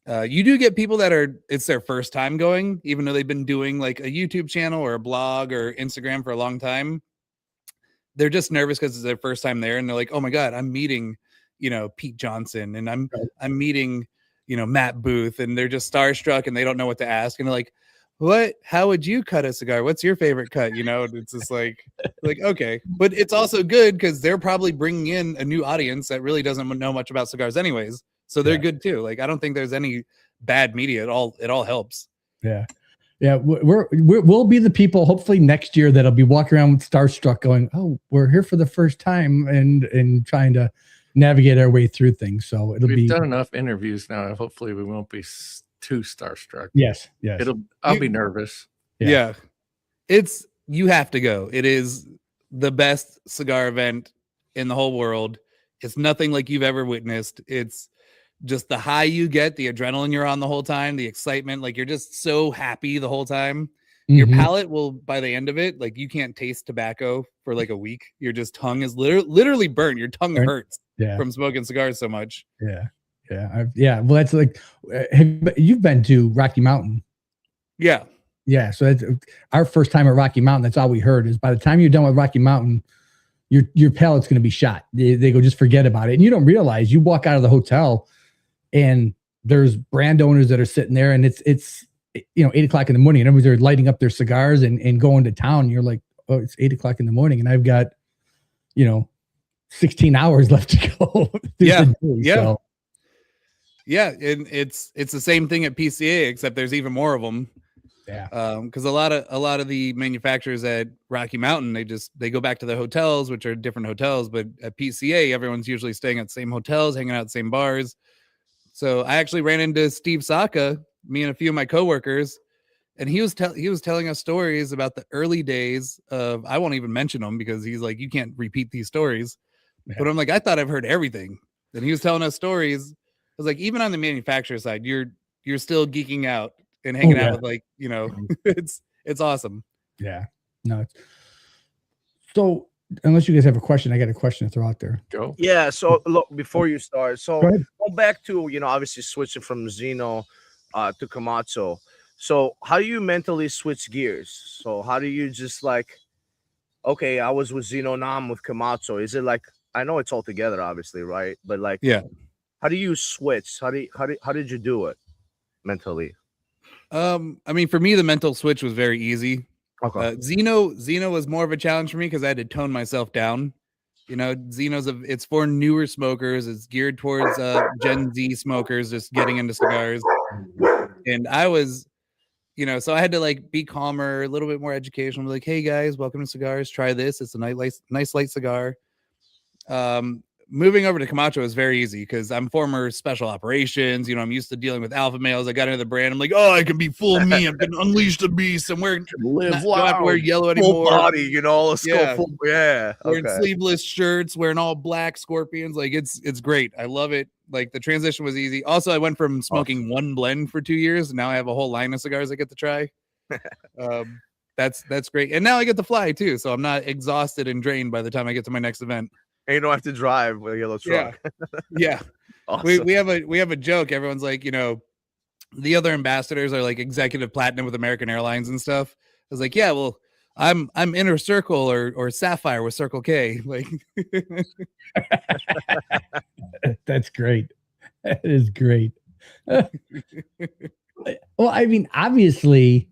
You do get people that it's their first time going, even though they've been doing like a YouTube channel or a blog or Instagram for a long time. They're just nervous because it's their first time there, and they're like, "Oh my god, I'm meeting, you know, Pete Johnson, and I'm meeting, you know, Matt Booth," and they're just starstruck and they don't know what to ask, and they're like, "What? How would you cut a cigar? What's your favorite cut?" You know, it's just like okay, but it's also good because they're probably bringing in a new audience that really doesn't know much about cigars, anyways. So they're good too. Like I don't think there's any bad media at all. It all helps. Yeah. Yeah, we'll be the people hopefully next year that'll be walking around starstruck going, oh, we're here for the first time and trying to navigate our way through things. So we've done enough interviews now. Hopefully we won't be too starstruck. Yes. I'll be nervous. Yeah. You have to go. It is the best cigar event in the whole world. It's nothing like you've ever witnessed. It's just the high you get, the adrenaline you're on the whole time, the excitement, like you're just so happy the whole time. Your palate will, by the end of it, like you can't taste tobacco for like a week. Your just tongue is literally burnt. Your tongue hurts from smoking cigars so much. Well, that's like, you've been to Rocky Mountain. Yeah. So that's our first time at Rocky Mountain. That's all we heard is by the time you're done with Rocky Mountain, your palate's going to be shot. They go, just forget about it. And you don't realize you walk out of the hotel and there's brand owners that are sitting there and it's 8:00 in the morning and everybody's lighting up their cigars and going to town. And you're like, oh, it's 8:00 in the morning and I've got, 16 hours left to go. And it's the same thing at PCA, except there's even more of them. Because a lot of the manufacturers at Rocky Mountain, they go back to their hotels, which are different hotels, but at PCA, everyone's usually staying at the same hotels, hanging out at the same bars. So I actually ran into Steve Saka, me and a few of my coworkers, and he was telling us stories about the early days of, I won't even mention them because he's like, you can't repeat these stories. But I'm like, I thought I've heard everything. And he was telling us stories. I was like, even on the manufacturer side, you're still geeking out and hanging out with it's awesome. Yeah. No. So unless you guys have a question, I got a question to throw out there. Go. Yeah. So look, before you start, so go back to, obviously switching from Zino to Camacho. So how do you mentally switch gears? So how do you just like, okay, I was with Zino, now I'm with Camacho. Is it like, I know it's all together, obviously, right? But like, how do you switch? How did you do it mentally? I mean, for me, the mental switch was very easy. Okay. Zino was more of a challenge for me because I had to tone myself down. Zino's it's for newer smokers. It's geared towards Gen Z smokers just getting into cigars. And I was, so I had to like be calmer, a little bit more educational. Like, hey guys, welcome to cigars. Try this. It's a nice light cigar. Moving over to Camacho is very easy because I'm former special operations. I'm used to dealing with alpha males. I got into the brand. I'm like, oh, I can be full me. I can unleash the beast. I'm wearing don't have to wear yellow anymore. Full body, let's go full. Yeah. Wearing sleeveless shirts, wearing all black scorpions. Like it's great. I love it. Like the transition was easy. Also, I went from smoking one blend for 2 years. And now I have a whole line of cigars I get to try. That's great. And now I get to fly too. So I'm not exhausted and drained by the time I get to my next event. And you don't have to drive with a yellow truck. Yeah. Awesome. We have a joke. Everyone's like, the other ambassadors are like executive platinum with American Airlines and stuff. I was like, yeah, well, I'm Inner Circle or Sapphire with Circle K. Like, That's great. That is great. Well, I mean, obviously,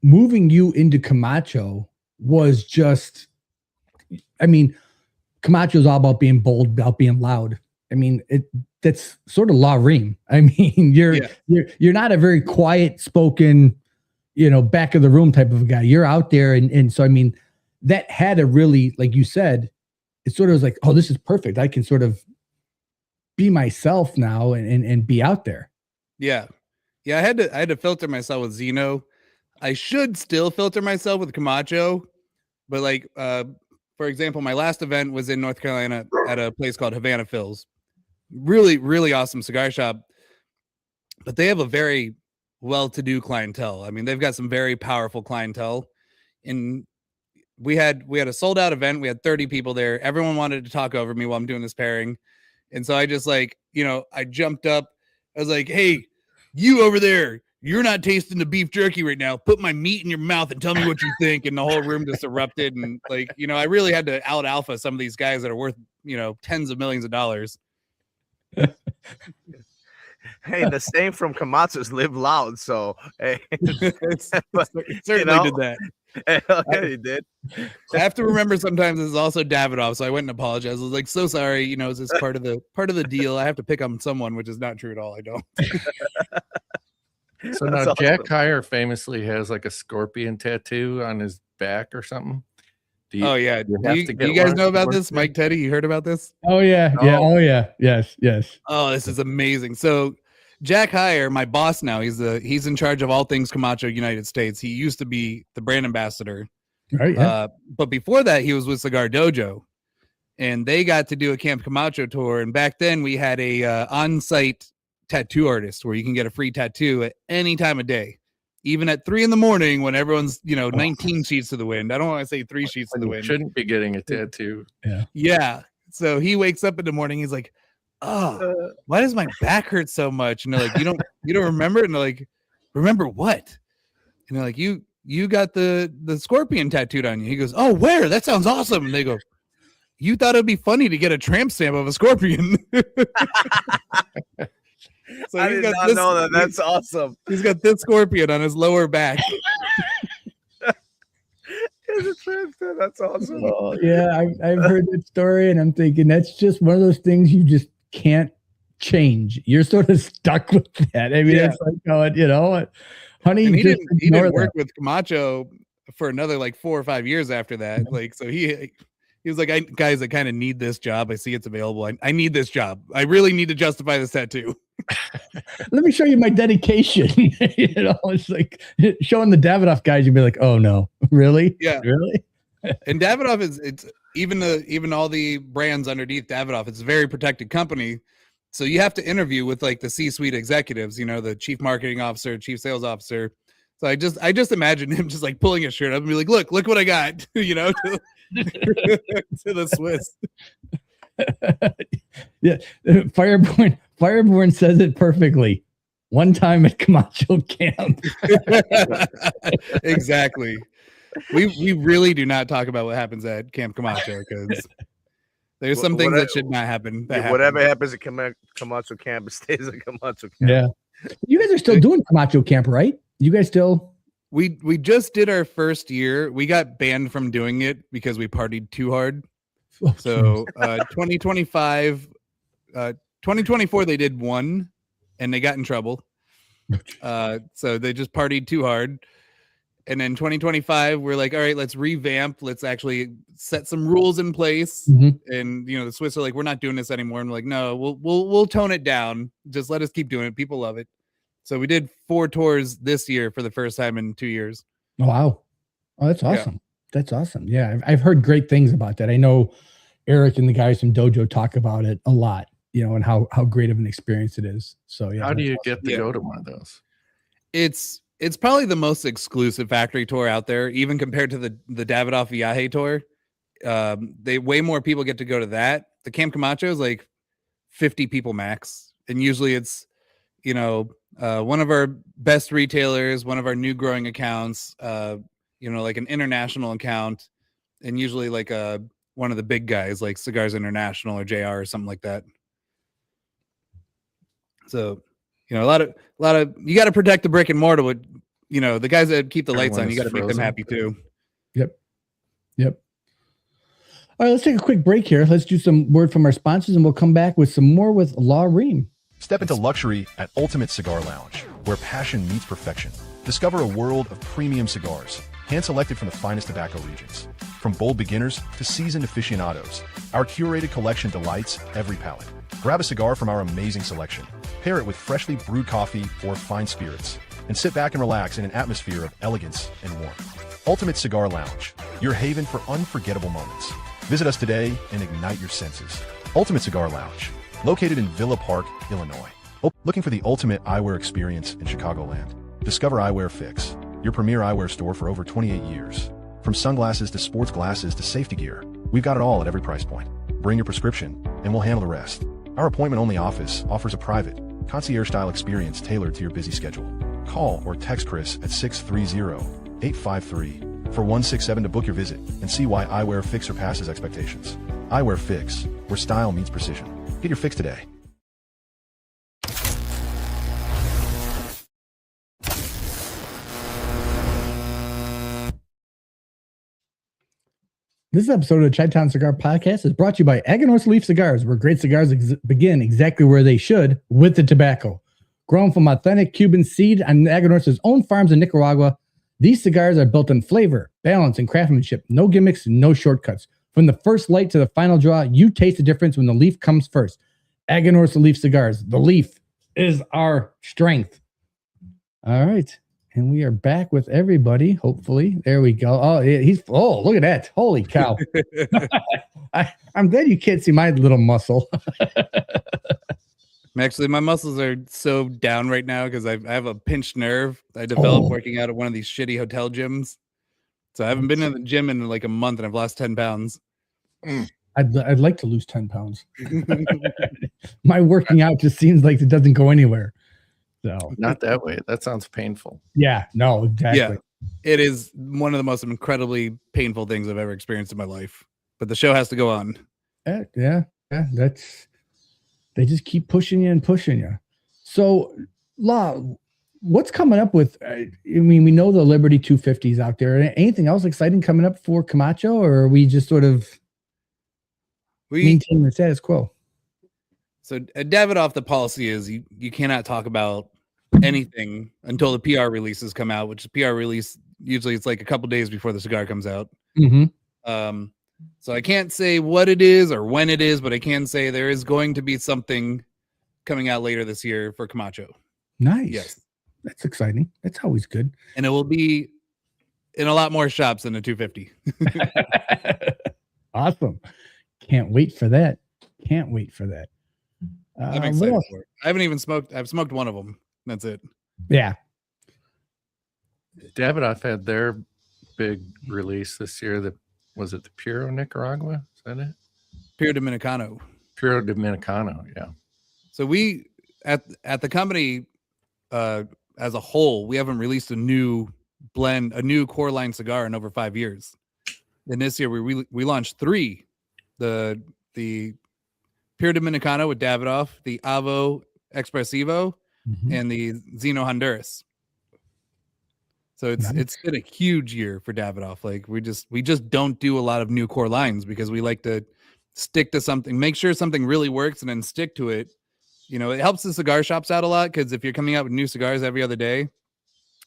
moving you into Camacho was just, I mean, Camacho's all about being bold, about being loud. I mean, that's sort of law Ream. I mean, you're not a very quiet spoken, back of the room type of a guy. You're out there. And so, I mean, that had a really, like you said, it sort of was like, oh, this is perfect. I can sort of be myself now and be out there. Yeah. I had to filter myself with Zino. I should still filter myself with Camacho, but like, for example, my last event was in North Carolina at a place called Havana Phil's. Really, really awesome cigar shop, but they have a very well-to-do clientele. I mean, they've got some very powerful clientele, and we had a sold-out event. We had 30 people there. Everyone wanted to talk over me while I'm doing this pairing, and so I just I jumped up. I was like, "Hey, you over there, you're not tasting the beef jerky right now. Put my meat in your mouth and tell me what you think." And the whole room just erupted. And I really had to out alpha some of these guys that are worth, tens of millions of dollars. Hey, the same from Camacho's live loud. So, hey, certainly did that. Yeah, he did. I have to remember sometimes it's also Davidoff, so I went and apologized. I was like, "So sorry, is this part of the deal? I have to pick on someone," which is not true at all. I don't. So now Jack Heyer famously has like a scorpion tattoo on his back or something. Do you guys know about this? Mike, Teddy, you heard about this? Oh yeah. No. Yeah. Oh yeah. Yes. Oh, this is amazing. So Jack Heyer, my boss now, he's in charge of all things Camacho United States. He used to be the brand ambassador. Right. Yeah. But before that, he was with Cigar Dojo, and they got to do a Camp Camacho tour. And back then we had a on-site tattoo artist where you can get a free tattoo at any time of day, even at 3 a.m. when everyone's 19 sheets to the wind. I don't want to say 3 sheets to the wind. Shouldn't be getting a tattoo. Yeah. So he wakes up in the morning. He's like, "Oh, why does my back hurt so much?" And they're like, "You don't remember?" And they're like, "Remember what?" And they're like, "You got the scorpion tattooed on you." He goes, "Oh, where? That sounds awesome." And they go, "You thought it'd be funny to get a tramp stamp of a scorpion." So I did not know that. That's awesome. He's got this scorpion on his lower back. That's awesome. Oh, yeah, I've heard that story, and I'm thinking that's just one of those things you just can't change. You're sort of stuck with that. I mean, it's like, honey, and he didn't work with Camacho for another 4 or 5 years after that. So he was like, "Guys, I kind of need this job. I see it's available. I need this job. I really need to justify this tattoo." Let me show you my dedication. It's like showing the Davidoff guys. You'd be like, "Oh no, really? Yeah, really." And Davidoff it's even all the brands underneath Davidoff. It's a very protected company, so you have to interview with the C-suite executives. The chief marketing officer, chief sales officer. So I just imagine him just pulling his shirt up and be like, look what I got, to the Swiss. Yeah, Fireborn says it perfectly. One time at Camacho camp. Exactly. We really do not talk about what happens at Camp Camacho because there's some things that should not happen. Whatever happens at Camacho camp, it stays at Camacho camp. Yeah. You guys are still doing Camacho camp, right? You guys still? We just did our first year. We got banned from doing it because we partied too hard. So 2024 they did one and they got in trouble. So they just partied too hard. And then 2025 we're like, all right, let's revamp. Let's actually set some rules in place. Mm-hmm. And the Swiss are like, we're not doing this anymore. And we're like, no, we'll tone it down. Just let us keep doing it. People love it. So we did 4 tours this year for the first time in 2 years. Oh, wow. Oh, that's awesome. Yeah. That's awesome. Yeah. I've heard great things about that. I know Eric and the guys from Dojo talk about it a lot, and how great of an experience it is. So yeah. How do you get to go to one of those? It's probably the most exclusive factory tour out there, even compared to the Davidoff Viaje tour. Way more people get to go to that. The Camp Camacho is 50 people max. And usually it's, one of our best retailers, one of our new growing accounts, like an international account, and usually like one of the big guys like Cigars International or JR or something like that. So, a lot of you got to protect the brick and mortar with, the guys that keep the lights on, you got to make them happy too. Yep. All right, let's take a quick break here. Let's do some word from our sponsors, and we'll come back with some more with Ream. Step into luxury at Ultimate Cigar Lounge, where passion meets perfection. Discover a world of premium cigars, hand-selected from the finest tobacco regions. From bold beginners to seasoned aficionados, our curated collection delights every palate. Grab a cigar from our amazing selection, pair it with freshly brewed coffee or fine spirits, and sit back and relax in an atmosphere of elegance and warmth. Ultimate Cigar Lounge, your haven for unforgettable moments. Visit us today and ignite your senses. Ultimate Cigar Lounge, located in Villa Park, Illinois. Looking for the ultimate eyewear experience in Chicagoland? Discover Eyewear Fix, your premier eyewear store for over 28 years. From sunglasses to sports glasses to safety gear, we've got it all at every price point. Bring your prescription, and we'll handle the rest. Our appointment-only office offers a private, concierge-style experience tailored to your busy schedule. Call or text Chris at 630-853-4167 to book your visit and see why Eyewear Fix surpasses expectations. Eyewear Fix, where style meets precision. Get your fix today. This episode of the ChiTown Cigar Podcast is brought to you by Aganorsa Leaf Cigars, where great cigars begin exactly where they should, with the tobacco. Grown from authentic Cuban seed on Aganorsa's own farms in Nicaragua, these cigars are built in flavor, balance, and craftsmanship. No gimmicks, no shortcuts. From the first light to the final draw, you taste the difference when the leaf comes first. Aganorsa Leaf Cigars. The leaf is our strength. All right. And we are back with everybody, hopefully. There we go. Oh, look at that. Holy cow. I'm glad you can't see my little muscle. Actually, my muscles are so down right now because I have a pinched nerve I developed working out at one of these shitty hotel gyms. So I haven't been in the gym in like a month, and I've lost 10 pounds. I'd like to lose 10 pounds. My working out just seems like it doesn't go anywhere. So Not that way. That sounds painful. yeah, no, exactly. Yeah, it is one of the most incredibly painful things I've ever experienced in my life. But the show has to go on. Yeah. They just keep pushing you and pushing you. So, what's coming up with? We know the Liberty 250s out there. Anything else exciting coming up for Camacho, or are we just sort of maintaining the status quo? So at Davidoff, the policy is you cannot talk about anything until the PR releases come out, which the PR release usually it's like a couple days before the cigar comes out. Mm-hmm. So I can't say what it is or when it is, but I can say there is going to be something coming out later this year for Camacho. Nice. Yes. That's exciting. That's always good. And it will be in a lot more shops than a 250. Awesome. Can't wait for that. I'm excited for it. I haven't even smoked. I've smoked one of them. That's it. Yeah. Davidoff had their big release this year. Was it the Puro Nicaragua? Is that it? Puro Dominicano. Puro Dominicano, yeah. So we at the company as a whole, we haven't released a new blend, a new core line cigar in over 5 years. And this year we launched 3. The Puro Dominicano with Davidoff, the Avo Expresivo, and the Zino Honduras. So it's been a huge year for Davidoff. Like we just don't do a lot of new core lines because we like to stick to something, make sure something really works, and then stick to it. It helps the cigar shops out a lot because if you're coming out with new cigars every other day,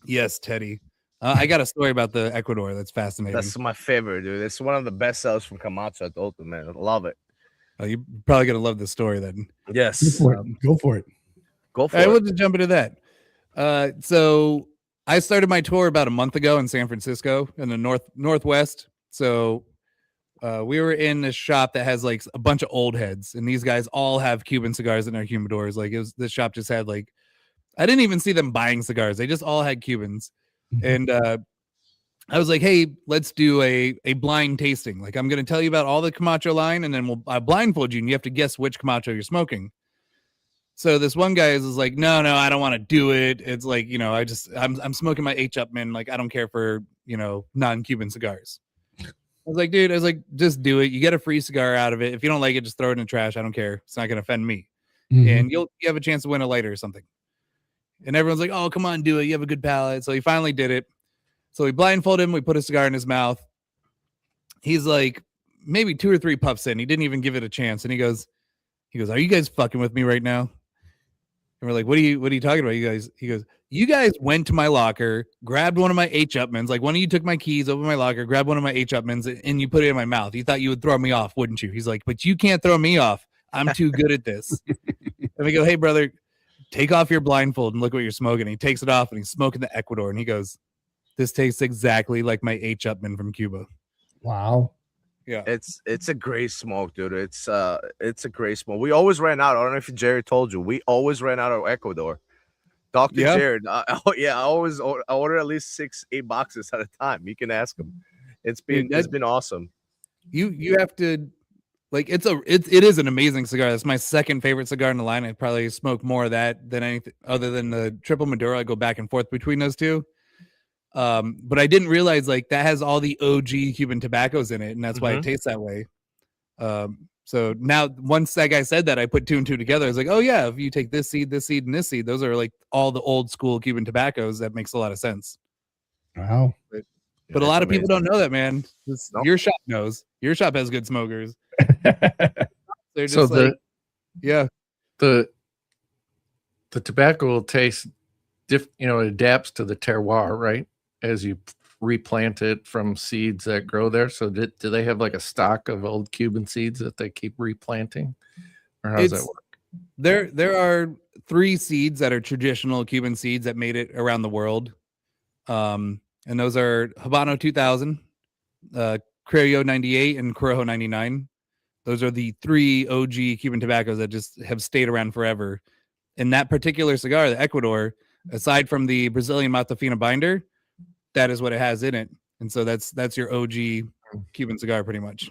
yes, Teddy. I got a story about the Ecuador that's fascinating. That's my favorite, dude. It's one of the best sellers from Camacho at the Ultimate. I love it. You're probably gonna love this story then. Yes. Go for it. Go for I it. will just jump into that. So I started my tour about a month ago in San Francisco in the northwest. So we were in this shop that has like a bunch of old heads, and these guys all have Cuban cigars in their humidors. Like this shop just had like, I didn't even see them buying cigars. They just all had Cubans. And I was like, hey, let's do a blind tasting. Like I'm going to tell you about all the Camacho line, and then I'll blindfold you, and you have to guess which Camacho you're smoking. So this one guy is like, no, I don't want to do it. It's like, I'm smoking my H Upman. Like, I don't care for, non-Cuban cigars. I was like, dude, just do it. You get a free cigar out of it. If you don't like it, just throw it in the trash. I don't care. It's not going to offend me. And you have a chance to win a lighter or something. And everyone's like, oh, come on, do it. You have a good palate. So he finally did it. So we blindfolded him. We put a cigar in his mouth. He's like maybe 2 or 3 puffs in. He didn't even give it a chance. And he goes, are you guys fucking with me right now? And we're like, what are you talking about, you guys? He goes, you guys went to my locker, grabbed one of my H Upmans. Like, one of you took my keys, opened my locker, grabbed one of my H Upmans, and you put it in my mouth. You thought you would throw me off, wouldn't you? He's like, but you can't throw me off. I'm too good at this. And we go, hey, brother, take off your blindfold and look what you're smoking. And he takes it off and he's smoking the Ecuador. And he goes, this tastes exactly like my H Upman from Cuba. Wow. Yeah. It's a great smoke, dude. It's a great smoke. We always ran out. I don't know if Jared told you. We always ran out of Ecuador. Dr. Yeah. Jared. I order at least 6-8 boxes at a time. You can ask him. It's been awesome. You have to, like, it is an amazing cigar. That's my second favorite cigar in the line. I probably smoke more of that than anything other than the triple Maduro. I go back and forth between those two. But I didn't realize like that has all the OG Cuban tobaccos in it, and that's why it tastes that way. So now once that guy said that, I put 2 and 2 together. I was like, oh yeah, if you take this seed, and this seed, those are like all the old school Cuban tobaccos. That makes a lot of sense. Wow. But a lot of people don't know that, man. Your shop knows. Your shop has good smokers. They're just the tobacco will taste it adapts to the terroir, right? As you replant it from seeds that grow there. So do they have like a stock of old Cuban seeds that they keep replanting, or how does that work? There are 3 seeds that are traditional Cuban seeds that made it around the world. And those are Habano 2000, Criollo 98, and Corojo 99. Those are the 3 OG Cuban tobaccos that just have stayed around forever. And that particular cigar, the Ecuador, aside from the Brazilian Matafina binder, that is what it has in it. And so that's your OG Cuban cigar pretty much.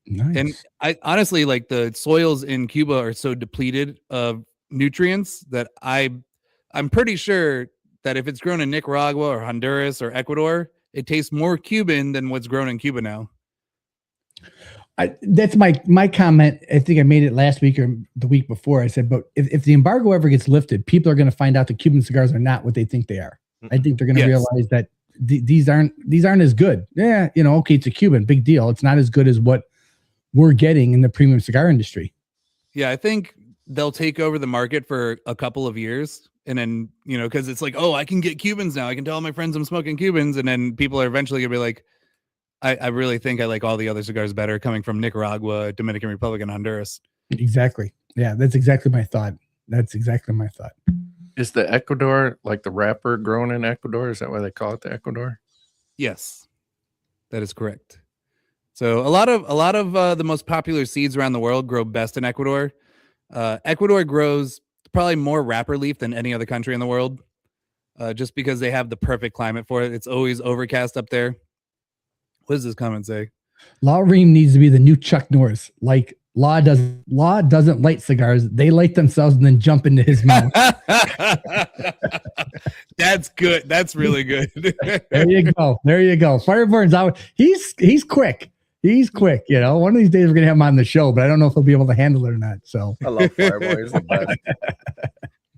Nice. And I honestly, like, the soils in Cuba are so depleted of nutrients that I'm pretty sure that if it's grown in Nicaragua or Honduras or Ecuador, it tastes more Cuban than what's grown in Cuba now. That's my comment. I think I made it last week or the week before. I said, but if the embargo ever gets lifted, people are going to find out that Cuban cigars are not what they think they are. I think they're going to realize that these aren't as good. Yeah, okay, it's a Cuban, big deal. It's not as good as what we're getting in the premium cigar industry. Yeah, I think they'll take over the market for a couple of years. And then, because it's like, oh, I can get Cubans now. I can tell all my friends I'm smoking Cubans. And then people are eventually going to be like, I really think I like all the other cigars better coming from Nicaragua, Dominican Republic, and Honduras. Exactly. Yeah, that's exactly my thought. Is the Ecuador like the wrapper grown in Ecuador? Is that why they call it the Ecuador? Yes, that is correct. So a lot of the most popular seeds around the world grow best in Ecuador. Ecuador grows probably more wrapper leaf than any other country in the world, just because they have the perfect climate for it. It's always overcast up there. What does this comment say? Ream needs to be the new Chuck Norris. Like Law doesn't light cigars. They light themselves and then jump into his mouth. That's good. That's really good. There you go. Fireburn's out. He's quick. He's quick. One of these days we're gonna have him on the show, but I don't know if he'll be able to handle it or not. So I love Fireburn. He's the best.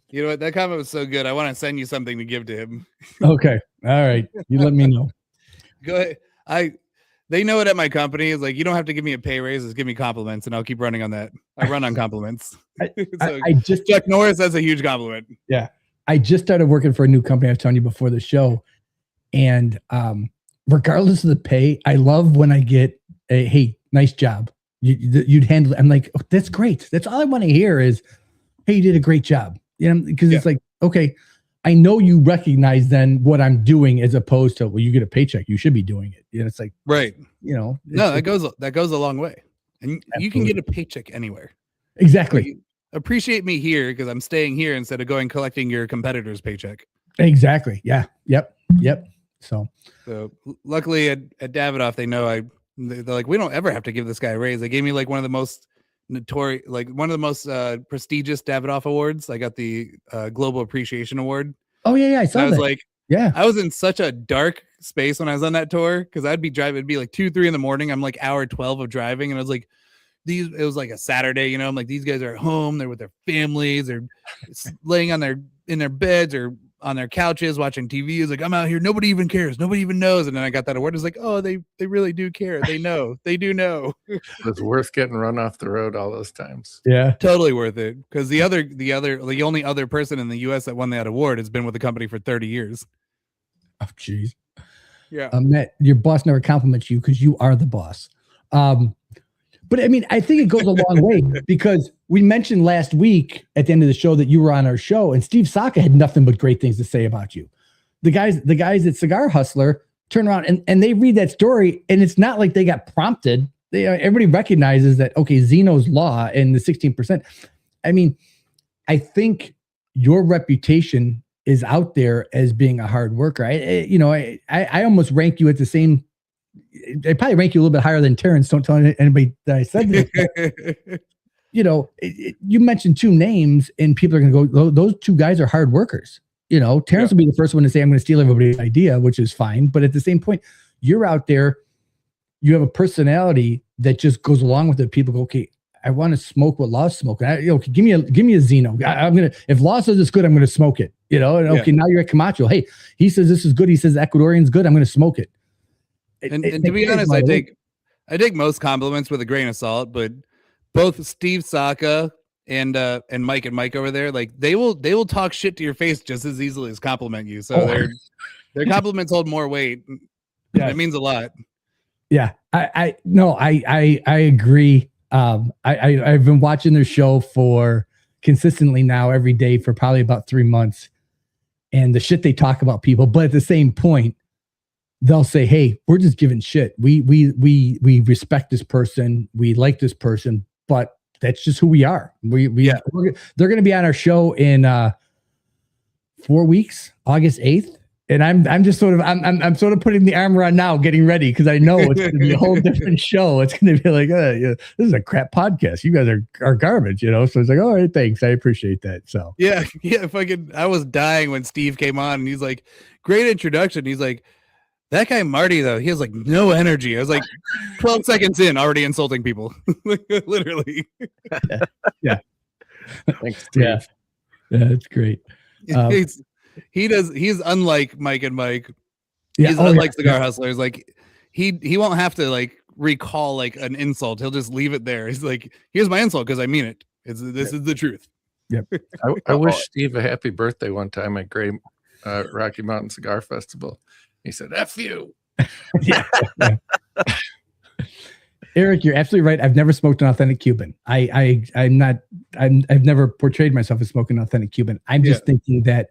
You know what? That comment was so good. I want to send you something to give to him. Okay. All right. You let me know. Go ahead. They know it at my company. It's like, you don't have to give me a pay raise. Just give me compliments, and I'll keep running on that. I run on compliments. Chuck Norris, that's a huge compliment. Yeah. I just started working for a new company I was telling you before the show. And regardless of the pay, I love when I get a, hey, nice job. You'd handle it. I'm like, oh, that's great. That's all I want to hear is, hey, you did a great job. Because it's like, okay, I know you recognize then what I'm doing as opposed to, well, you get a paycheck, you should be doing it. It's like, right. No, that goes a long way. And absolutely. You can get a paycheck anywhere. Exactly. Appreciate me here because I'm staying here instead of going collecting your competitor's paycheck. Exactly. Yeah. Yep. So luckily at Davidoff, they know they're like, we don't ever have to give this guy a raise. They gave me like one of the most notorious, like one of the most prestigious Davidoff awards. I got the Global Appreciation Award. Oh yeah, I saw I was that. like, yeah, I was in such a dark space when I was on that tour because I'd be driving. It'd be like 2-3 in the morning. I'm like hour 12 of driving, and I was like, it was like a Saturday, you know. I'm like, these guys are at home. They're with their families. They're laying in their beds or on their couches watching TV. It's like, I'm out here. Nobody even cares. Nobody even knows. And then I got that award. It's like, oh, they really do care. They know. They do know. It's worth getting run off the road all those times. yeah. Totally worth it. Because the only other person in the U.S. that won that award has been with the company for 30 years. Oh, jeez. Yeah. Matt, your boss never compliments you because you are the boss. But I mean, I think it goes a long way because we mentioned last week at the end of the show that you were on our show, and Steve Saka had nothing but great things to say about you. The guys at Cigar Hustler turn around and they read that story, and it's not like they got prompted. Everybody recognizes that, okay, Zino's Law and the 16%. I mean, I think your reputation is out there as being a hard worker. I almost rank you at the same. I probably rank you a little bit higher than Terrence. Don't tell anybody that I said this. You mentioned two names, and people are going to go, those two guys are hard workers. Terrence will be the first one to say, I'm going to steal everybody's idea, which is fine. But at the same point, you're out there. You have a personality that just goes along with it. People go, okay, I want to smoke what Law's smoking. Give me a Zino. I'm gonna. If Law says it's good, I'm going to smoke it. Okay, now you're at Camacho. Hey, he says this is good. He says Ecuadorian's good. I'm going to smoke it. And to be honest, I take most compliments with a grain of salt, but both Steve Saka and Mike over there, like they will talk shit to your face just as easily as compliment you. So their compliments hold more weight. Yeah, it means a lot. Yeah, I agree. I've been watching their show for consistently now every day for probably about 3 months, and the shit they talk about people, but at the same point, they'll say, hey, we're just giving shit. We respect this person. We like this person, but that's just who we are. They're going to be on our show in 4 weeks, August 8th. And I'm just sort of, I'm sort of putting the armor on now, getting ready. Cause I know it's going to be a whole different show. It's going to be like, this is a crap podcast. You guys are garbage, So it's like, all right, thanks. I appreciate that. So yeah. I was dying when Steve came on and he's like, great introduction. He's like, that guy Marty, though, he has like no energy. I was like 12 seconds in, already insulting people. Literally. Yeah. Thanks, Steve. Yeah, it's great. He's unlike Mike and Mike. Yeah, he's unlike Cigar Hustlers. Like he won't have to like recall like an insult. He'll just leave it there. He's like, here's my insult because I mean it. This is the truth. Yep. I wish Steve a happy birthday one time at Great Rocky Mountain Cigar Festival. He said, F you. Yeah. Eric, you're absolutely right. I've never smoked an authentic Cuban. I've never portrayed myself as smoking an authentic Cuban. I'm just thinking that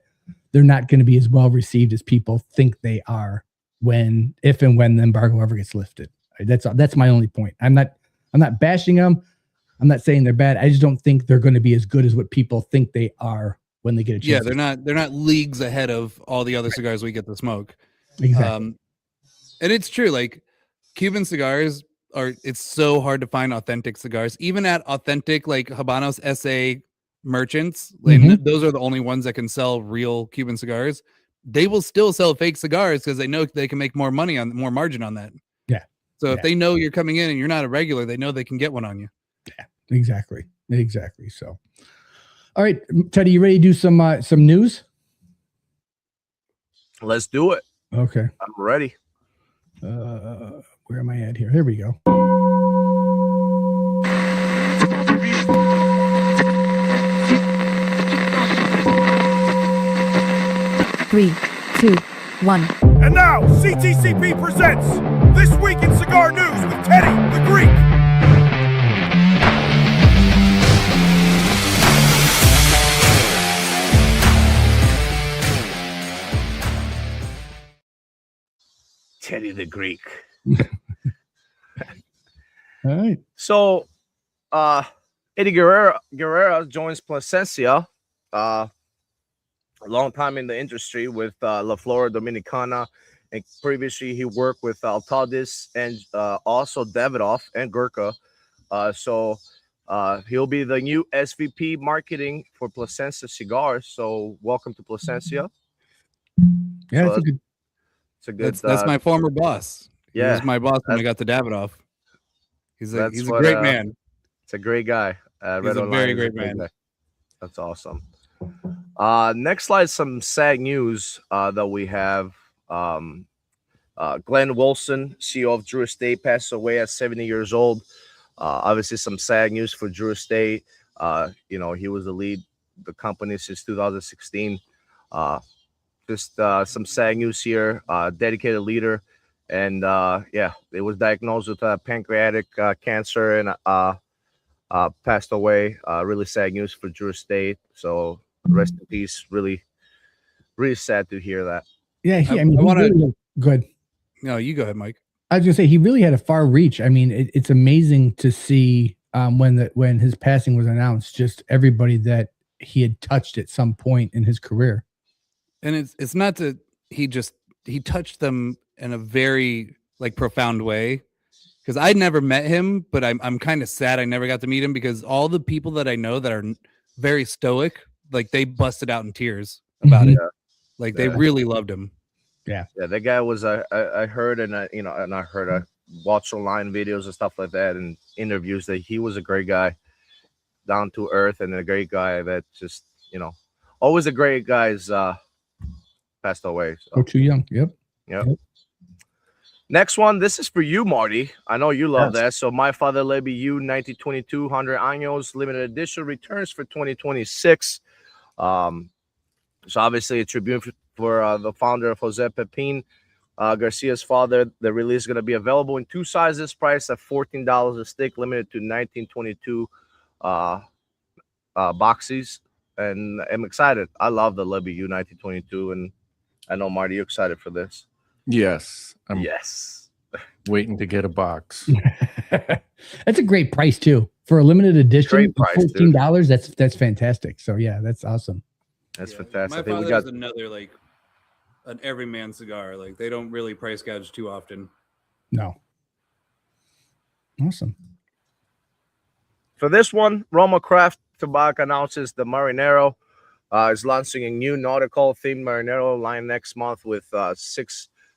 they're not going to be as well received as people think they are if and when the embargo ever gets lifted. That's my only point. I'm not bashing them. I'm not saying they're bad. I just don't think they're going to be as good as what people think they are when they get a chance. Yeah, they're not leagues ahead of all the other cigars we get to smoke. Exactly. And it's true. Like Cuban cigars it's so hard to find authentic cigars, even at authentic like Habanos SA merchants. Like, those are the only ones that can sell real Cuban cigars. They will still sell fake cigars because they know they can make more margin on that. Yeah. So if they know you're coming in and you're not a regular, they know they can get one on you. Yeah, exactly. So, all right, Teddy, you ready to do some news? Let's do it. Okay. I'm ready. Where am I at here? Here we go. 3, 2, 1. And now, CTCP presents This Week in Cigar News with Teddy the Greek. Teddy the Greek. All right. So, Eddie Guerrero joins Plasencia. A long time in the industry with La Flora Dominicana, and previously he worked with Altadis and also Davidoff and Gurkha. So He'll be the new SVP marketing for Plasencia Cigars. So welcome to Plasencia. Yeah, So it's a good. That's my former boss. Yeah, he was my boss when I got the Davidoff. He's a That's great man. It's a great guy. He's a very great man. Guy. That's awesome. Next slide, some sad news that we have. Glenn Wilson, CEO of Drew Estate, passed away at 70 years old. Obviously, some sad news for Drew Estate. He was the company since 2016. Just some sad news here. Dedicated leader, and it was diagnosed with pancreatic cancer and passed away. Really sad news for Drew Estate. So rest in peace. Really, really sad to hear that. Yeah, go ahead. No, you go ahead, Mike. I was gonna say he really had a far reach. I mean, it's amazing to see when his passing was announced, just everybody that he had touched at some point in his career. And it's not that he touched them in a very profound way, because I never met him, but I'm kind of sad I never got to meet him, because all the people that I know that are very stoic, they busted out in tears about it. They really loved him. Yeah, that guy was. I heard, and I watched online videos and stuff like that, and interviews, that he was a great guy, down to earth, and a great guy that just always a great guy's passed away. So. Oh, too young. Yep. Next one. This is for you, Marty. I know you love that. So, My Father Levi U 1922 100 años limited edition returns for 2026. So obviously a tribute for the founder of Jose Pepin Garcia's father. The release is going to be available in two sizes, priced at $14 a stick, limited to 1922 boxes. And I'm excited. I love the Levi U 1922, and I know, Marty, you're excited for this. Yes. Yes. Waiting to get a box. That's a great price too for a limited edition. Great price, $14. That's fantastic. So yeah, that's awesome. That's fantastic. My father's another an everyman cigar. They don't really price gouge too often. No. Awesome. For this one, Roma Craft Tobacco announces the Marinero is launching a new nautical themed Marinero line next month with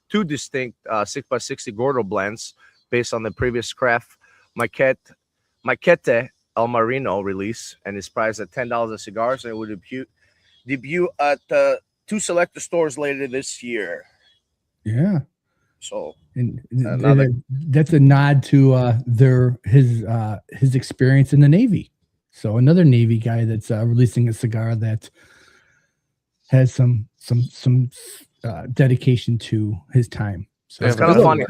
two distinct 6x60 Gordo blends based on the previous craft Maquete El Marino release, and is priced at $10 a cigar, and it will debut at two selector stores later this year. Yeah. So that's a nod to his experience in the Navy. So another Navy guy that's releasing a cigar that has some dedication to his time. So it's kind of funny.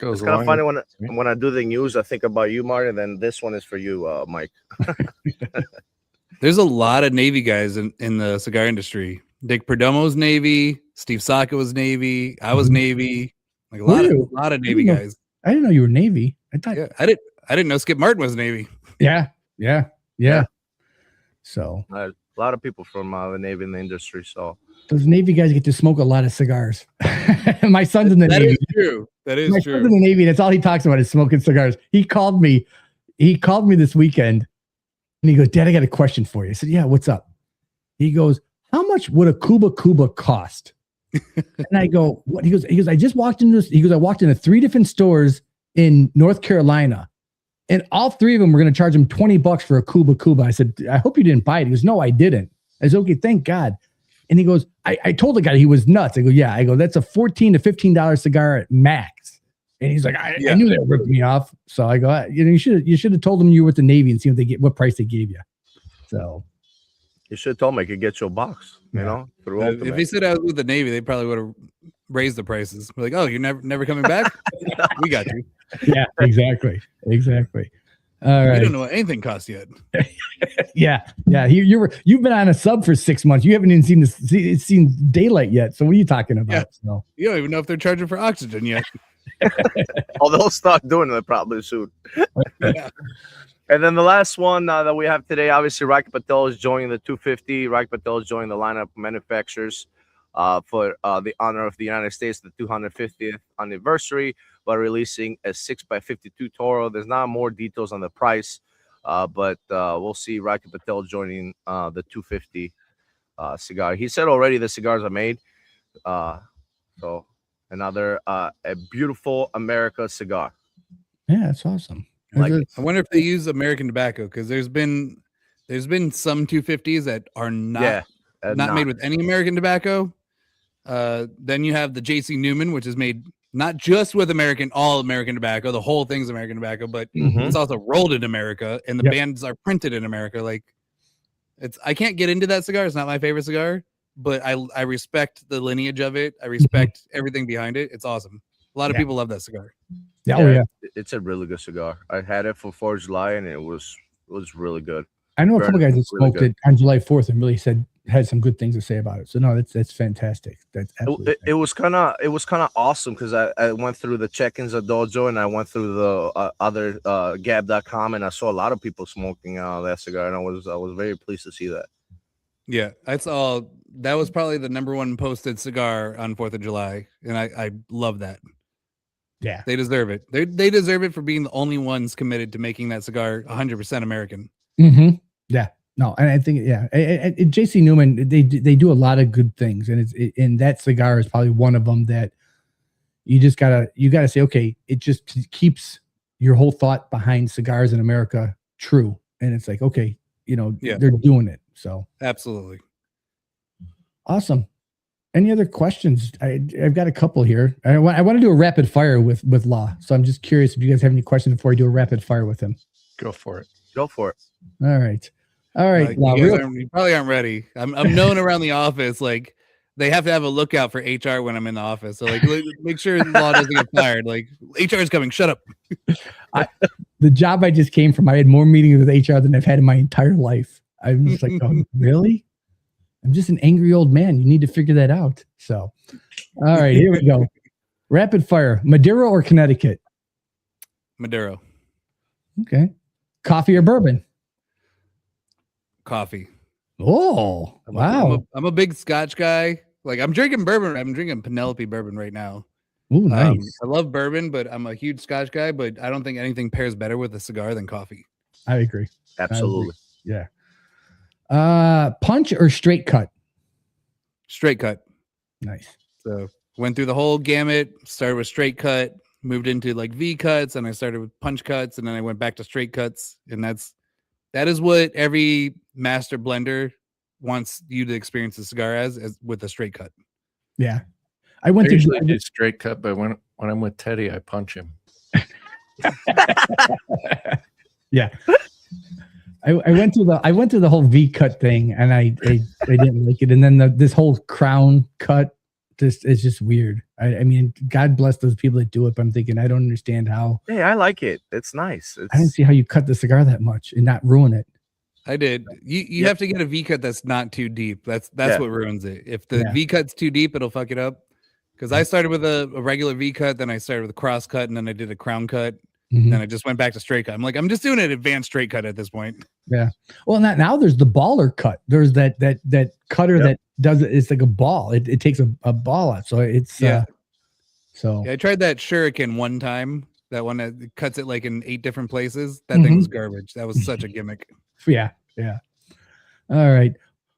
It's kind of funny when I do the news, I think about you, Marty. Then this one is for you, Mike. There's a lot of Navy guys in the cigar industry. Dick Perdomo's Navy. Steve Saka was Navy. I was Navy. A lot of Navy guys. I didn't know you were Navy. I thought. Yeah, I didn't know Skip Martin was Navy. Yeah. So a lot of people from the Navy in the industry. So those Navy guys get to smoke a lot of cigars. My son's in the Navy. That is true. That is My true. son's in the Navy. That's all he talks about is smoking cigars. He called me this weekend, and he goes, "Dad, I got a question for you." I said, "Yeah, what's up?" He goes, "How much would a Cuba cost?" And I go, "What?" He goes, "I just walked into this." He goes, "I walked into 3 different stores in North Carolina, and all 3 of them were going to charge him $20 for a Cuba." I said, "I hope you didn't buy it." He goes, "No, I didn't." I said, "Okay, thank God." And he goes, I told the guy he was nuts. I go, "Yeah." I go, "That's a $14 to $15 cigar at max." And he's like, I knew that ripped me off. So I go, you should have told them you were with the Navy and see what price they gave you. So you should have told me I could get you a box, through Ultimate. If he said I was with the Navy, they probably would have raised the prices. We're like, "Oh, you're never coming back?" We got you. Yeah, exactly. All right. You don't know what anything costs yet. Yeah. You've been on a sub for 6 months. You haven't even seen daylight yet. So what are you talking about? Yeah. So. You don't even know if they're charging for oxygen yet. Oh, they'll start doing it probably soon. Yeah. And then the last one that we have today, obviously, Rocky Patel is joining the 250. Rocky Patel is joining the lineup of manufacturers for the honor of the United States, the 250th anniversary, by releasing a 6x52 Toro. There's not more details on the price. But we'll see Rocky Patel joining the 250 cigar. He said already the cigars are made. So another a beautiful America cigar. Yeah, that's awesome. Like I wonder if they use American tobacco, because there's been some 250s that are not made with any American tobacco. Then you have the JC Newman, which is made not just with all American tobacco. The whole thing's American tobacco, but it's also rolled in America, and the bands are printed in America. Like, I can't get into that cigar. It's not my favorite cigar, but I respect the lineage of it. I respect everything behind it. It's awesome. A lot of people love that cigar. It's a really good cigar. I had it for 4th of July, and it was really good. I know a couple guys that smoked it on July 4th and really had some good things to say about it. So no, that's fantastic. That's absolutely it was kind of awesome, because I went through the check-ins at Dojo, and I went through the other Gab.com, and I saw a lot of people smoking that cigar, and I was very pleased to see that. Yeah, that was probably the #1 posted cigar on 4th of July, and I love that. Yeah, they deserve it. They deserve it for being the only ones committed to making that cigar 100% American. Mm-hmm. Yeah, no, and I think JC Newman, they do a lot of good things, and that cigar is probably one of them that you gotta say, okay, it just keeps your whole thought behind cigars in America true, and it's like, okay, they're doing it. So absolutely awesome. Any other questions? I've got a couple here. I want to do a rapid fire with Law. So I'm just curious if you guys have any questions before I do a rapid fire with him. Go for it. Go for it. All right. Law, you probably aren't ready. I'm known around the office. Like, they have to have a lookout for HR when I'm in the office. So like, make sure Law doesn't get fired. Like, HR is coming. Shut up. The job I just came from, I had more meetings with HR than I've had in my entire life. I'm just like, oh, really? I'm just an angry old man. You need to figure that out. So, all right, here we go. Rapid fire. Maduro or Connecticut? Maduro. Okay. Coffee or bourbon? Coffee. Oh, wow. I'm a big Scotch guy. Like, I'm drinking bourbon. I'm drinking Penelope bourbon right now. Ooh, nice. I love bourbon, but I'm a huge Scotch guy, but I don't think anything pairs better with a cigar than coffee. I agree. Absolutely. Yeah. Punch or straight cut? Straight cut. Nice. So went through the whole gamut, started with straight cut, moved into like V cuts, and I started with punch cuts, and then I went back to straight cuts. And that is what every master blender wants you to experience the cigar as with a straight cut. Yeah. I went usually do straight cut, but when I'm with Teddy, I punch him. Yeah. I went through the whole V cut thing, and I didn't like it. And then this whole crown cut is just weird. I mean, God bless those people that do it, but I'm thinking, I don't understand how. Hey, I like it. It's nice. I didn't see how you cut the cigar that much and not ruin it. I did. You have to get a V cut that's not too deep. That's what ruins it. If the V cut's too deep, it'll fuck it up. Because I started with a regular V cut, then I started with a cross cut, and then I did a crown cut. Mm-hmm. Then I just went back to straight cut. I'm like, I'm just doing an advanced straight cut at this point. Yeah. Well, now there's the baller cut. There's that cutter that does it. It's like a ball. It takes a ball out. So it's So I tried that shuriken one time. That one that cuts it like in 8 different places. That thing was garbage. That was such a gimmick. Yeah. All right.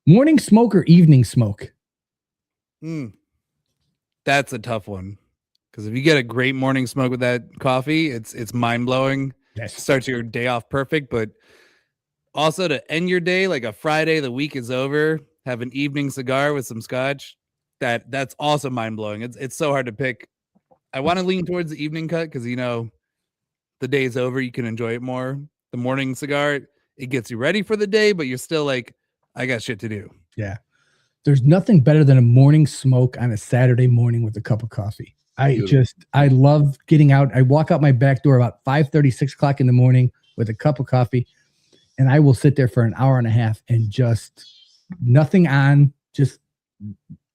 Morning smoke or evening smoke? That's a tough one. Because if you get a great morning smoke with that coffee, it's mind blowing. Yes. Starts your day off perfect, but also to end your day like a Friday, the week is over, have an evening cigar with some scotch. That's also mind blowing. It's so hard to pick. I want to lean towards the evening cut because the day is over, you can enjoy it more. The morning cigar, it gets you ready for the day, but you're still like, I got shit to do. Yeah. There's nothing better than a morning smoke on a Saturday morning with a cup of coffee. I love getting out. I walk out my back door about 5:30, 6 o'clock in the morning with a cup of coffee, and I will sit there for an hour and a half and just nothing on, just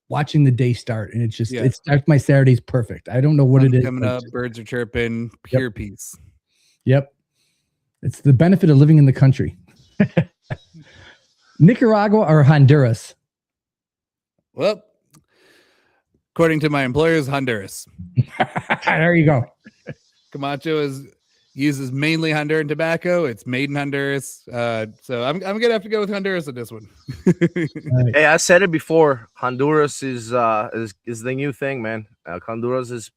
watching the day start. And it's just, it starts my Saturdays perfect. I don't know what it is. Coming up, birds are chirping, pure peace. Yep. It's the benefit of living in the country. Nicaragua or Honduras? Well, according to my employers, Honduras. There you go. Camacho uses mainly Honduran tobacco. It's made in Honduras. So I'm gonna have to go with Honduras on this one. Hey, I said it before. Honduras is the new thing, man. Honduras is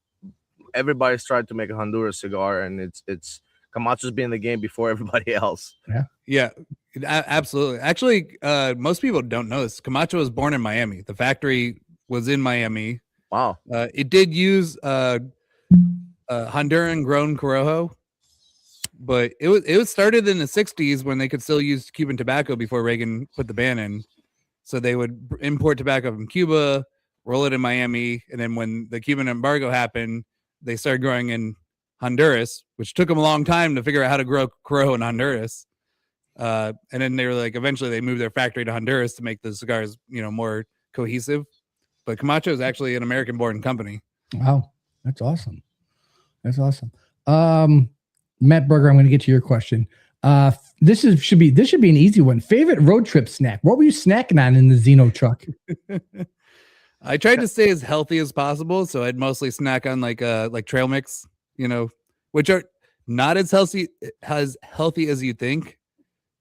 everybody's tried to make a Honduras cigar, and it's Camacho's been in the game before everybody else. Yeah, absolutely. Actually, most people don't know this. Camacho was born in Miami. The factory was in Miami. Wow. It did use Honduran grown Corojo, but it was started in the 60s when they could still use Cuban tobacco before Reagan put the ban in. So they would import tobacco from Cuba, roll it in Miami, and then when the Cuban embargo happened, they started growing in Honduras, which took them a long time to figure out how to grow Corojo in Honduras. And then they were like, eventually they moved their factory to Honduras to make the cigars, more cohesive. But Camacho is actually an American-born company. Wow, that's awesome. That's awesome. Matt Berger, I'm going to get to your question. This should be an easy one. Favorite road trip snack? What were you snacking on in the Zino truck? I tried to stay as healthy as possible, so I'd mostly snack on like trail mix, which are not as healthy as you think.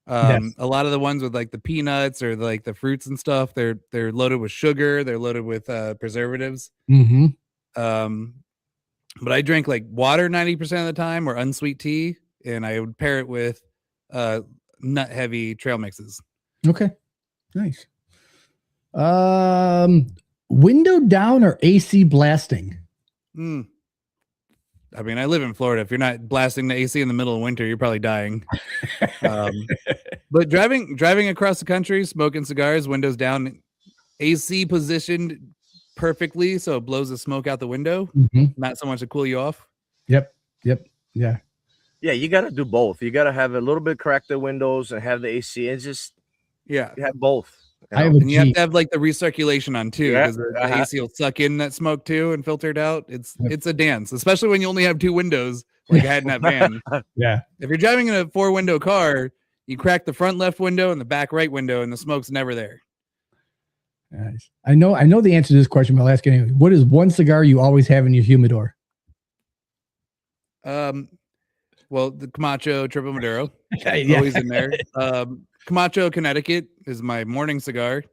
Yes. A lot of the ones with like the peanuts or like the fruits and stuff, they're loaded with sugar, they're loaded with preservatives. Mm-hmm. But I drank like water 90% of the time or unsweet tea, and I would pair it with nut heavy trail mixes. Okay, nice. Window down or AC blasting? I mean, I live in Florida. If you're not blasting the AC in the middle of winter, you're probably dying. But driving across the country, smoking cigars, windows down, AC positioned perfectly so it blows the smoke out the window, not so much to cool you off. Yep. Yeah. Yeah, you got to do both. You got to have a little bit crack the windows and have the AC, and just you have both. And you have to have like the recirculation on too, because the Uh-huh. AC will suck in that smoke too and filter it out. It's a dance, especially when you only have two windows like I had in that van. Yeah. If you're driving in a 4-window car, you crack the front left window and the back right window, and the smoke's never there. Nice. I know the answer to this question, but I'll ask it anyway. What is one cigar you always have in your humidor? Well, the Camacho Triple Maduro, Yeah. always in there. Camacho Connecticut is my morning cigar,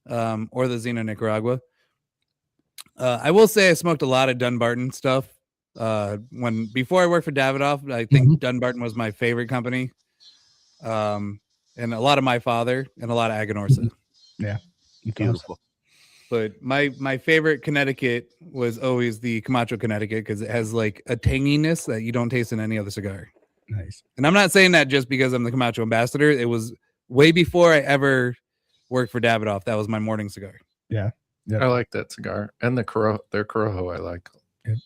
or the Zino Nicaragua. I will say I smoked a lot of Dunbarton stuff. Before I worked for Davidoff, I think Dunbarton was my favorite company. And a lot of my father and a lot of Aganorsa. Yeah. Beautiful. But my favorite Connecticut was always the Camacho Connecticut because it has like a tanginess that you don't taste in any other cigar. Nice. And I'm not saying that just because I'm the Camacho ambassador. It was way before I ever worked for Davidoff. That was my morning cigar. Yeah. I like that cigar. And their Corojo I like. Yep.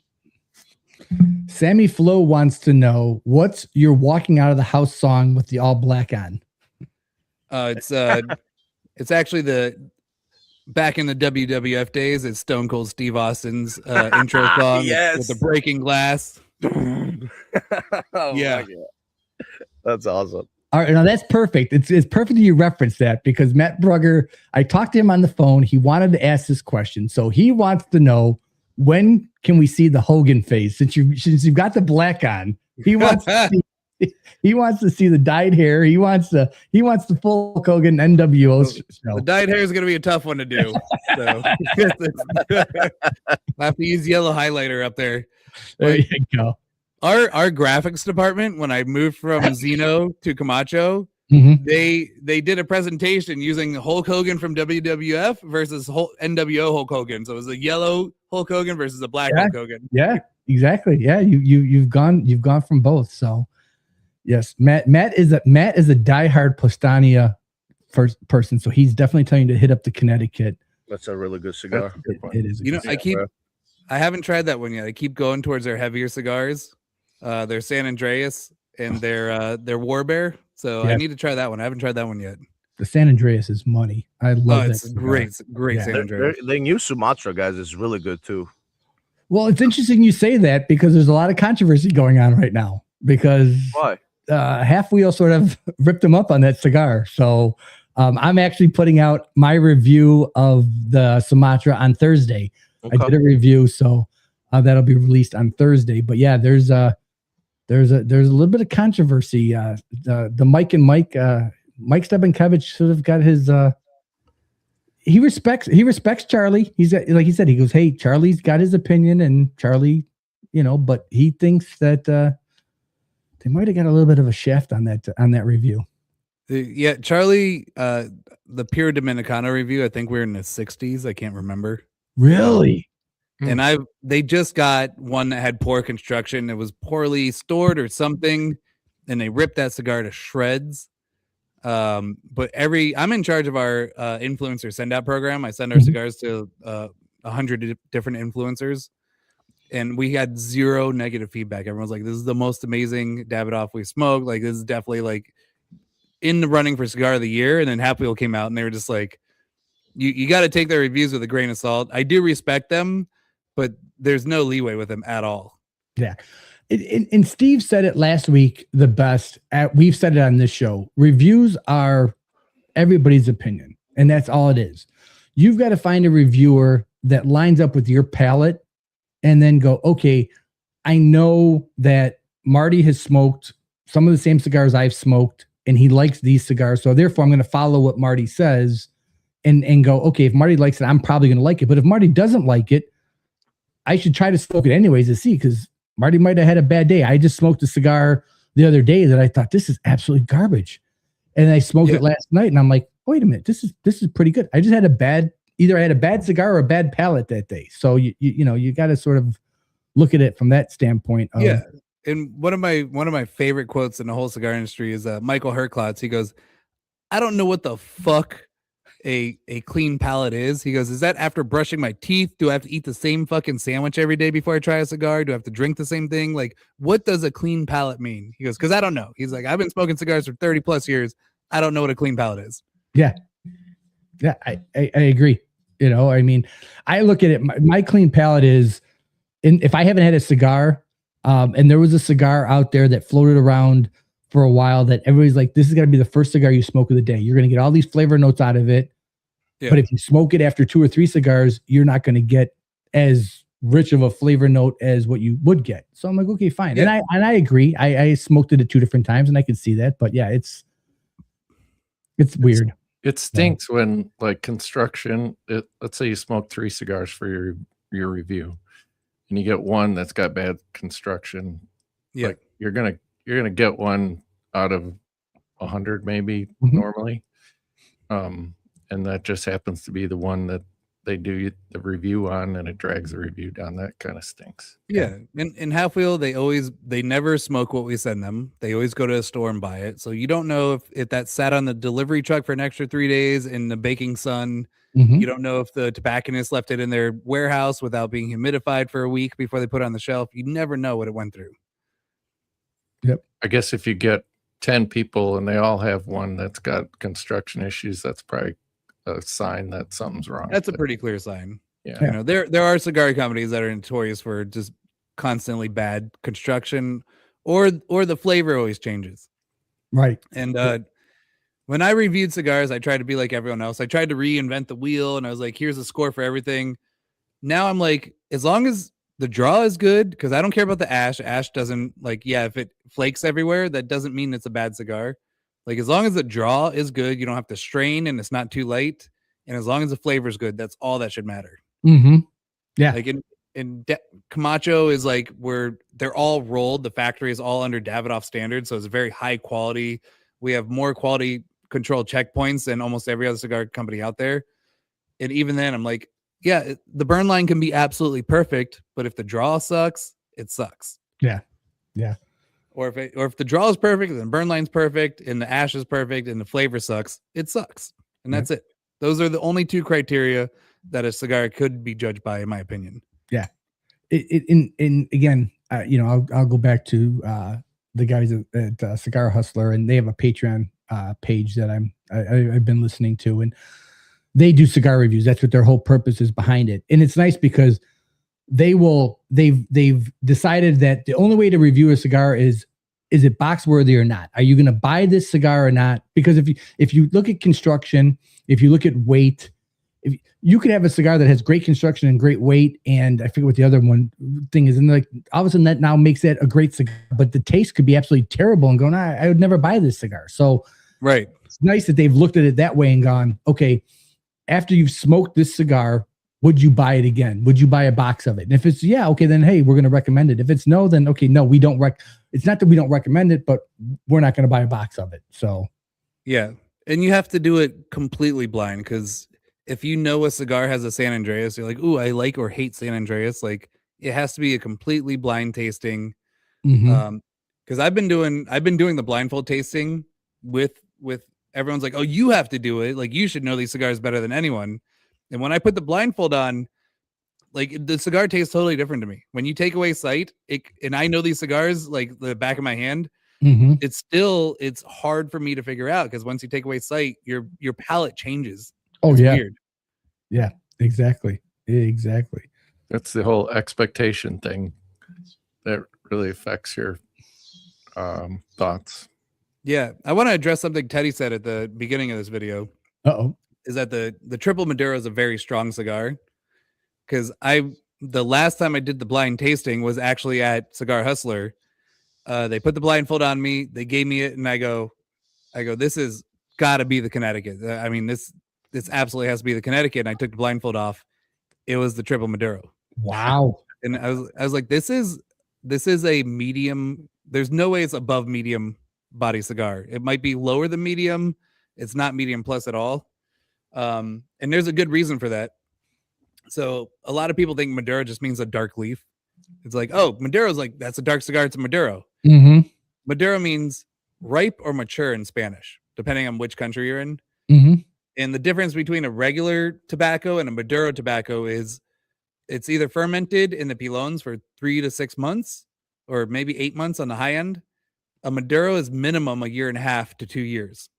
Sammy Flo wants to know, what's your walking out of the house song with the all black on? It's actually the back in the WWF days. It's Stone Cold Steve Austin's intro song with the breaking glass. Yeah, that's awesome. All right, now that's perfect. It's perfect that you reference that because Matt Brugger, I talked to him on the phone. He wanted to ask this question, so he wants to know, when can we see the Hogan face? Since you've got the black on, he wants to see the dyed hair. He wants the full Hogan NWO show. The dyed hair is going to be a tough one to do. So I have to use yellow highlighter up there. There you go. Our graphics department, when I moved from Zino to Camacho, they did a presentation using Hulk Hogan from WWF versus NWO Hulk Hogan. So it was a yellow Hulk Hogan versus a black Hulk Hogan. Yeah, exactly. Yeah, you've gone from both. So yes, Matt is a diehard Postania first person. So he's definitely telling you to hit up the Connecticut. That's a really good cigar. It is. I haven't tried that one yet. I keep going towards their heavier cigars. Their San Andreas and their War Bear. So I need to try that one. I haven't tried that one yet. The San Andreas is money. I love it. It's great San Andreas. The new Sumatra, guys, is really good too. Well, it's interesting you say that because there's a lot of controversy going on right now because why? Half Wheel sort of ripped them up on that cigar. So I'm actually putting out my review of the Sumatra on Thursday. Okay. I did a review, so that'll be released on Thursday. But yeah, there's there's a little bit of controversy. The Mike Stepankevich sort of got his. He respects Charlie. He's like he said. He goes, "Hey, Charlie's got his opinion, and Charlie, but he thinks that they might have got a little bit of a shaft on that review." Yeah, Charlie, the Pure Dominicano review. I think we're in the 60s. I can't remember. Really? And they just got one that had poor construction. It was poorly stored or something, and they ripped that cigar to shreds. But I'm in charge of our influencer send out program. I send our cigars to 100 different influencers, and we had zero negative feedback. Everyone's like, "This is the most amazing Davidoff we smoked. Like, this is definitely like in the running for cigar of the year." And then Happy Wheel came out, and they were just like, "You got to take their reviews with a grain of salt." I do respect them, but there's no leeway with them at all. Yeah. And Steve said it last week the best. We've said it on this show. Reviews are everybody's opinion, and that's all it is. You've got to find a reviewer that lines up with your palate and then go, okay, I know that Marty has smoked some of the same cigars I've smoked, and he likes these cigars. So therefore, I'm going to follow what Marty says and go, okay, if Marty likes it, I'm probably going to like it. But if Marty doesn't like it, I should try to smoke it anyways to see, because Marty might have had a bad day. I just smoked a cigar the other day that I thought, this is absolutely garbage. And I smoked it last night, and I'm like, wait a minute, this is pretty good. I just had either I had a bad cigar or a bad palate that day. So you got to sort of look at it from that standpoint. Yeah. And one of my favorite quotes in the whole cigar industry is Michael Herklotz. He goes, "I don't know what the fuck a clean palate is." He goes, "Is that after brushing my teeth? Do I have to eat the same fucking sandwich every day before I try a cigar? Do I have to drink the same thing? Like, what does a clean palate mean?" He goes, "Because I don't know." He's like, "I've been smoking cigars for 30 plus years. I don't know what a clean palate is." Yeah. Yeah, I agree. I mean, I look at it, my clean palate is, if I haven't had a cigar, and there was a cigar out there that floated around for a while that everybody's like, this is going to be the first cigar you smoke of the day. You're going to get all these flavor notes out of it. Yeah. But if you smoke it after 2 or 3 cigars, you're not going to get as rich of a flavor note as what you would get. So I'm like, okay, fine. Yeah. And I agree. I smoked it at 2 different times, and I could see that. But yeah, it's weird. It stinks when, like, construction, let's say you smoke 3 cigars for your review, and you get one that's got bad construction. Yeah. Like, you're gonna get one out of 100 maybe normally. And that just happens to be the one that they do the review on, and it drags the review down. That kind of stinks. Yeah. In Half Wheel, they never smoke what we send them. They always go to a store and buy it. So you don't know if that sat on the delivery truck for an extra 3 days in the baking sun. You don't know if the tobacconist left it in their warehouse without being humidified for a week before they put it on the shelf. You never know what it went through. Yep. I guess if you get 10 people and they all have one that's got construction issues, that's probably a sign that something's wrong. That's a pretty clear sign. Yeah. There are cigar companies that are notorious for just constantly bad construction, or the flavor always changes. Right. And when I reviewed cigars, I tried to be like everyone else. I tried to reinvent the wheel, and I was like, here's a score for everything. Now I'm like, as long as the draw is good, because I don't care about the ash. Ash doesn't, like, if it flakes everywhere, that doesn't mean it's a bad cigar. Like, as long as the draw is good, you don't have to strain and it's not too light. And as long as the flavor is good, that's all that should matter. Yeah. Like Camacho is like where they're all rolled. The factory is all under Davidoff standards. So it's very high quality. We have more quality control checkpoints than almost every other cigar company out there. And even then I'm like, yeah, the burn line can be absolutely perfect, but if the draw sucks, it sucks. Yeah. Yeah. Or if the draw is perfect, and the burn line's perfect, and the ash is perfect, and the flavor sucks, it sucks. And that's it. Those are the only 2 criteria that a cigar could be judged by, in my opinion. Yeah. In again, I'll go back to the guys at Cigar Hustler, and they have a Patreon page that I've been listening to, and they do cigar reviews. That's what their whole purpose is behind it. And it's nice because they've decided that the only way to review a cigar is it box worthy or not? Are you going to buy this cigar or not? Because if you look at construction, if you look at weight, if you could have a cigar that has great construction and great weight, and I forget what the other one thing is, and like all of a sudden that now makes it a great cigar, but the taste could be absolutely terrible and going, I would never buy this cigar. So Right. it's nice that they've looked at it that way and gone, okay, after you've smoked this cigar, would you buy it again? Would you buy a box of it? And if it's yeah, okay, then hey, we're going to recommend it. If it's no, then okay, no, we don't it's not that we don't recommend it, but we're not going to buy a box of it. So Yeah. And you have to do it completely blind, because if you know a cigar has a San Andreas, you're like, ooh, I like or hate San Andreas. Like, it has to be a completely blind tasting. Because I've been doing the blindfold tasting with everyone's like, oh, you have to do it. Like, you should know these cigars better than anyone. And when I put the blindfold on, like, the cigar tastes totally different to me. When you take away sight, and I know these cigars like the back of my hand, it's hard for me to figure out, because once you take away sight, your palate changes. oh It's yeah, weird. yeah, exactly. That's the whole expectation thing that really affects your thoughts. Yeah, I want to address something Teddy said at the beginning of this video. Is that the Triple Maduro is a very strong cigar, because the last time I did the blind tasting was actually at Cigar Hustler. They put the blindfold on me, they gave me it, and I go, this has got to be the Connecticut. I mean, this absolutely has to be the Connecticut. And I took the blindfold off. It was the Triple Maduro. Wow. And I was like, this is a medium. There's no way it's above medium body cigar. It might be lower than medium. It's not medium plus at all. And there's a good reason for that. So a lot of people think Maduro just means a dark leaf. It's like, oh, Maduro's like, that's a dark cigar. It's a Maduro. Maduro means ripe or mature in Spanish, depending on which country you're in. And the difference between a regular tobacco and a Maduro tobacco is it's either fermented in the pilons for 3 to 6 months, or maybe 8 months on the high end. A Maduro is minimum 1.5 to 2 years.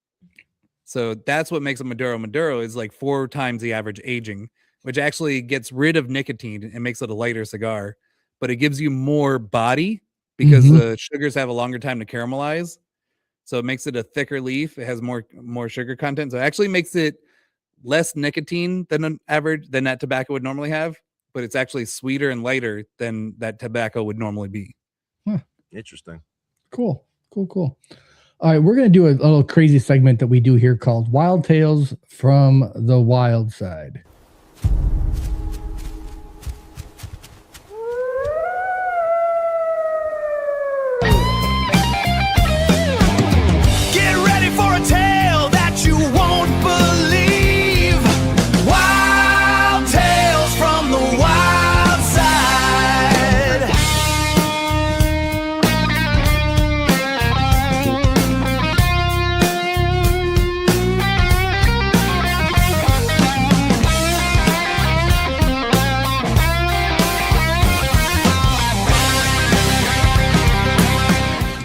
So that's what makes a Maduro. Maduro is like 4 times the average aging, which actually gets rid of nicotine and makes it a lighter cigar, but it gives you more body because the sugars have a longer time to caramelize. So it makes it a thicker leaf. It has more sugar content. So it actually makes it less nicotine than that tobacco would normally have, but it's actually sweeter and lighter than that tobacco would normally be. Interesting. Cool. All right, we're going to do a little crazy segment that we do here called Wild Tales from the Wild Side. Get ready for a tale that you won't believe. Wild tales from the wild side.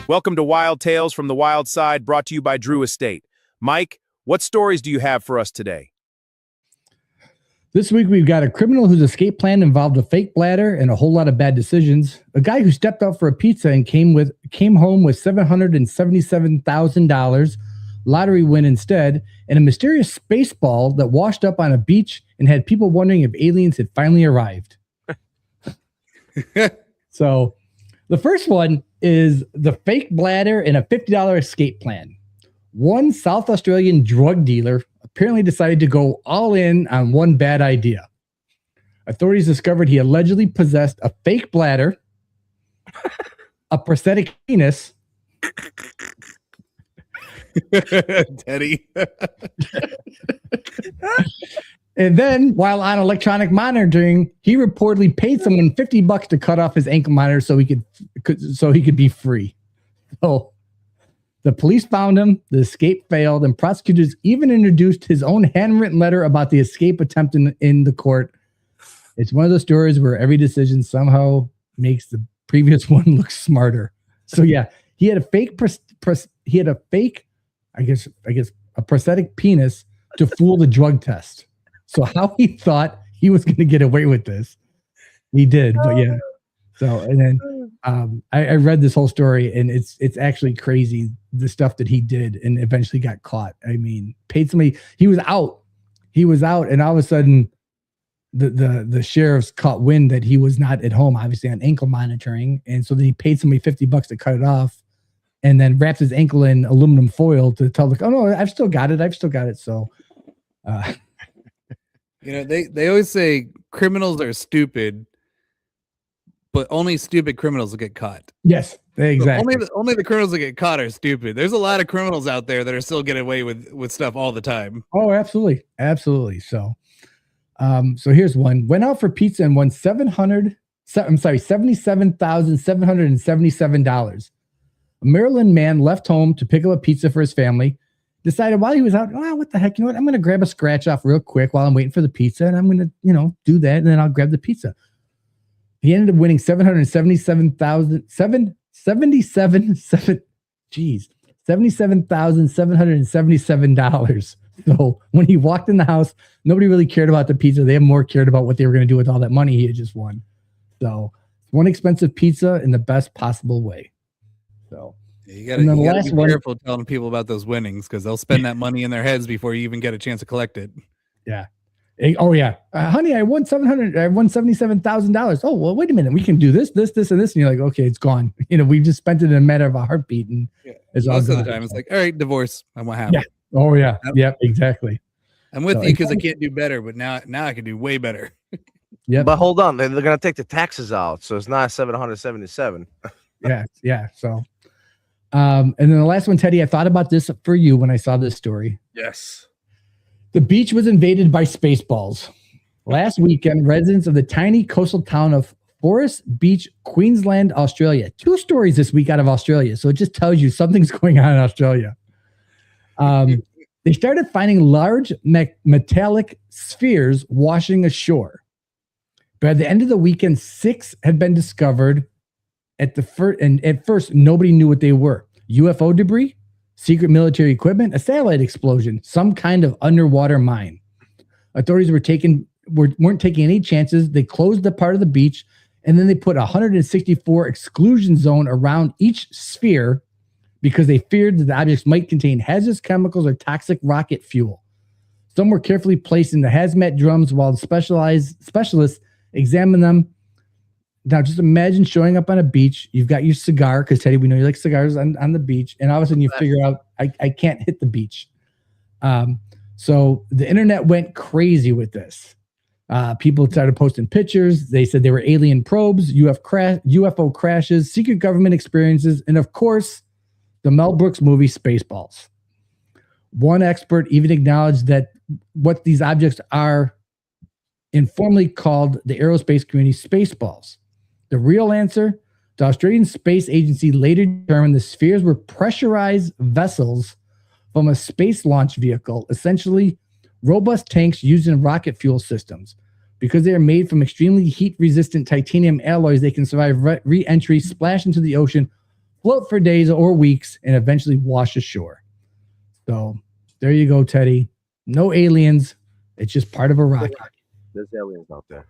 Welcome to Wild Tales from the Wild Side, brought to you by Drew Estate. Mike, what stories do you have for us today? This week, we've got a criminal whose escape plan involved a fake bladder and a whole lot of bad decisions, a guy who stepped out for a pizza and came home with $777,000, lottery win instead, and a mysterious space ball that washed up on a beach and had people wondering if aliens had finally arrived. So the first one is the fake bladder and a $50 escape plan. One South Australian drug dealer apparently decided to go all in on one bad idea. Authorities discovered he allegedly possessed a fake bladder, a prosthetic penis, Teddy. and then while on electronic monitoring, he reportedly paid someone $50 to cut off his ankle monitor so he could be free. So the police found him, the escape failed, and prosecutors even introduced his own handwritten letter about the escape attempt in the court. It's one of those stories where every decision somehow makes the previous one look smarter. So yeah, he had a fake a prosthetic penis to fool the drug test. So how he thought he was going to get away with this, he did. But yeah. So and then I read this whole story, and it's actually crazy the stuff that he did, and eventually got caught. I mean, paid somebody. He was out. he was out, and all of a sudden, the sheriffs caught wind that he was not at home, obviously on ankle monitoring, and so then he paid somebody $50 to cut it off, and then wrapped his ankle in aluminum foil to tell the, oh no, I've still got it. So, they always say criminals are stupid, but only stupid criminals will get caught. Yes, exactly. So only the criminals that get caught are stupid. There's a lot of criminals out there that are still getting away with stuff all the time. Oh, absolutely. So here's one. Went out for pizza and won $77,777. A Maryland man left home to pick up a pizza for his family. Decided while he was out, oh, what the heck? You know what? I'm going to grab a scratch off real quick while I'm waiting for the pizza, and I'm going to, do that, and then I'll grab the pizza. He ended up winning $77,777. So when he walked in the house, nobody really cared about the pizza. They more cared about what they were going to do with all that money he had just won. So one expensive pizza in the best possible way. So you got to be careful telling people about those winnings, because they'll spend that money in their heads before you even get a chance to collect it. Yeah. Oh yeah, honey, I won $77,000. Oh well, wait a minute, we can do this, and this, and you're like, okay, it's gone. We just spent it in a matter of a heartbeat, and it's most of the time it's like, all right, divorce, and what happened? Yeah. Oh yeah, yep, exactly. I'm with you because I can't do better, but now I can do way better. Yeah, but hold on, they're gonna take the taxes out, so it's not 777. Yeah. So, and then the last one, Teddy, I thought about this for you when I saw this story. Yes. The beach was invaded by spaceballs. Last weekend, residents of the tiny coastal town of Forest Beach, Queensland, Australia. 2 stories this week out of Australia. So it just tells you something's going on in Australia. They started finding large metallic spheres washing ashore. But at the end of the weekend, 6 had been discovered at first, nobody knew what they were. UFO debris, secret military equipment, a satellite explosion, some kind of underwater mine. Authorities weren't taking any chances. They closed the part of the beach, and then they put a 164 exclusion zone around each sphere because they feared that the objects might contain hazardous chemicals or toxic rocket fuel. Some were carefully placed in the hazmat drums while the specialists examined them. Now, just imagine showing up on a beach. You've got your cigar, because Teddy, we know you like cigars on the beach, and all of a sudden you figure out, I can't hit the beach. So the internet went crazy with this. People started posting pictures. They said they were alien probes, UFO crashes, secret government experiences, and of course, the Mel Brooks movie Spaceballs. One expert even acknowledged that what these objects are informally called the aerospace community Spaceballs. The real answer, the Australian Space Agency later determined the spheres were pressurized vessels from a space launch vehicle, essentially robust tanks used in rocket fuel systems. Because they are made from extremely heat-resistant titanium alloys, they can survive re-entry, splash into the ocean, float for days or weeks, and eventually wash ashore. So there you go, Teddy. No aliens. It's just part of a rocket. There's aliens out there.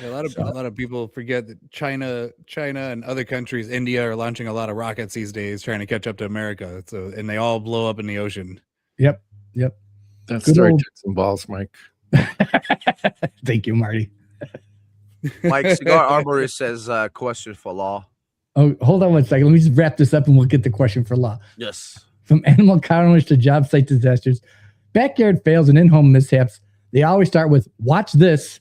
Yeah, a lot of people forget that China and other countries, India, are launching a lot of rockets these days, trying to catch up to America. So, and they all blow up in the ocean. Yep. That story took some balls, Mike. Thank you, Marty. Mike, Cigar Arborist says, question for Law. Oh, hold on one second. Let me just wrap this up and we'll get the question for Law. Yes. From animal encounters to job site disasters, backyard fails and in-home mishaps, they always start with, watch this.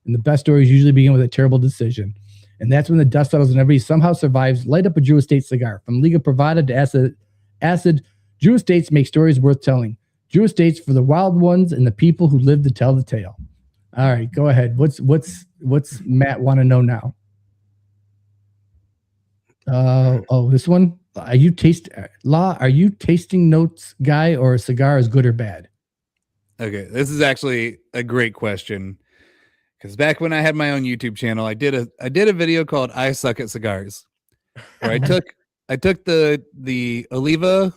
And the best stories usually begin with a terrible decision. And that's when the dust settles and everybody somehow survives. Light up a Drew Estate cigar. From Liga Privada to acid, Drew Estates make stories worth telling. Drew Estates for the wild ones and the people who live to tell the tale. All right, go ahead. What's Matt want to know now? This one. Are you tasting notes guy, or a cigar is good or bad? Okay, this is actually a great question. Because back when I had my own YouTube channel, I did a video called "I Suck at Cigars," where I took the Oliva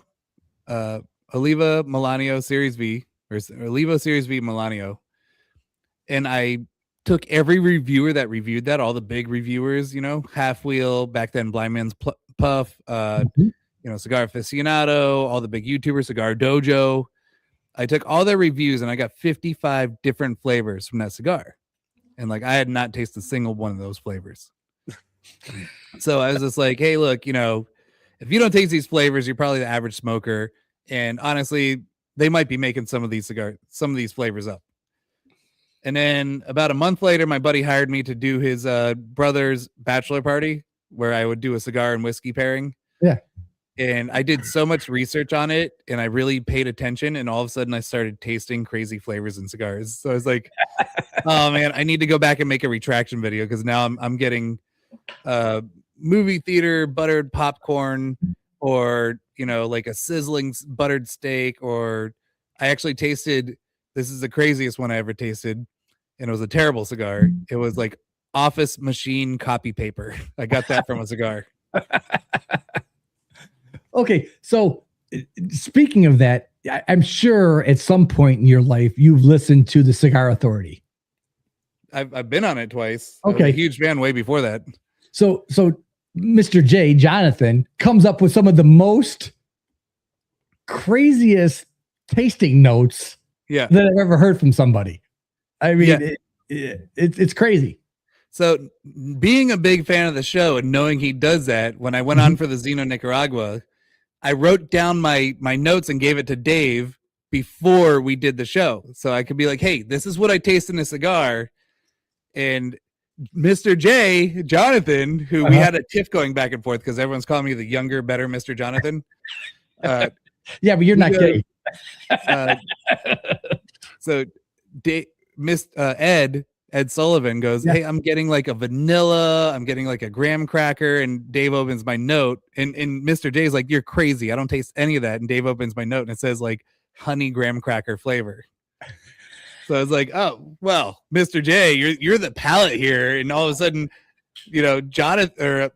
Melanio Series V, or Oliva Series V Melanio, and I took every reviewer that reviewed that, all the big reviewers, Half Wheel, back then Blind Man's Puff, Cigar Aficionado, all the big YouTubers, Cigar Dojo, I took all their reviews and I got 55 different flavors from that cigar. And like, I had not tasted a single one of those flavors. So I was just like, hey, look, you know, if you don't taste these flavors, you're probably the average smoker. And honestly, they might be making some of these flavors up. And then about a month later, my buddy hired me to do his brother's bachelor party where I would do a cigar and whiskey pairing. Yeah. And I did so much research on it and I really paid attention. And all of a sudden I started tasting crazy flavors in cigars. So I was like, oh man, I need to go back and make a retraction video because now I'm getting movie theater buttered popcorn or, you know, like a sizzling buttered steak, or I actually tasted, this is the craziest one I ever tasted. And it was a terrible cigar. It was like office machine copy paper. I got that from a cigar. Okay, so speaking of that, I'm sure at some point in your life you've listened to the Cigar Authority. I've been on it twice. Okay, I was a huge fan way before that. So Mr. J, Jonathan, comes up with some of the most craziest tasting notes that I've ever heard from somebody. I mean, it's crazy. So being a big fan of the show and knowing he does that, when I went on for the Zino Nicaragua, I wrote down my notes and gave it to Dave before we did the show. So I could be like, hey, this is what I taste in a cigar. And Mr. J, Jonathan, who we had a tiff going back and forth because everyone's calling me the younger, better Mr. Jonathan. Yeah, but you're not gay. So Ed Sullivan goes, hey, I'm getting like a vanilla, I'm getting like a graham cracker, and Dave opens my note, and Mr. J's like, you're crazy, I don't taste any of that. And Dave opens my note and it says like honey graham cracker flavor. So I was like, oh well, Mr. J, you're the palate here. And all of a sudden, you know, Jonathan or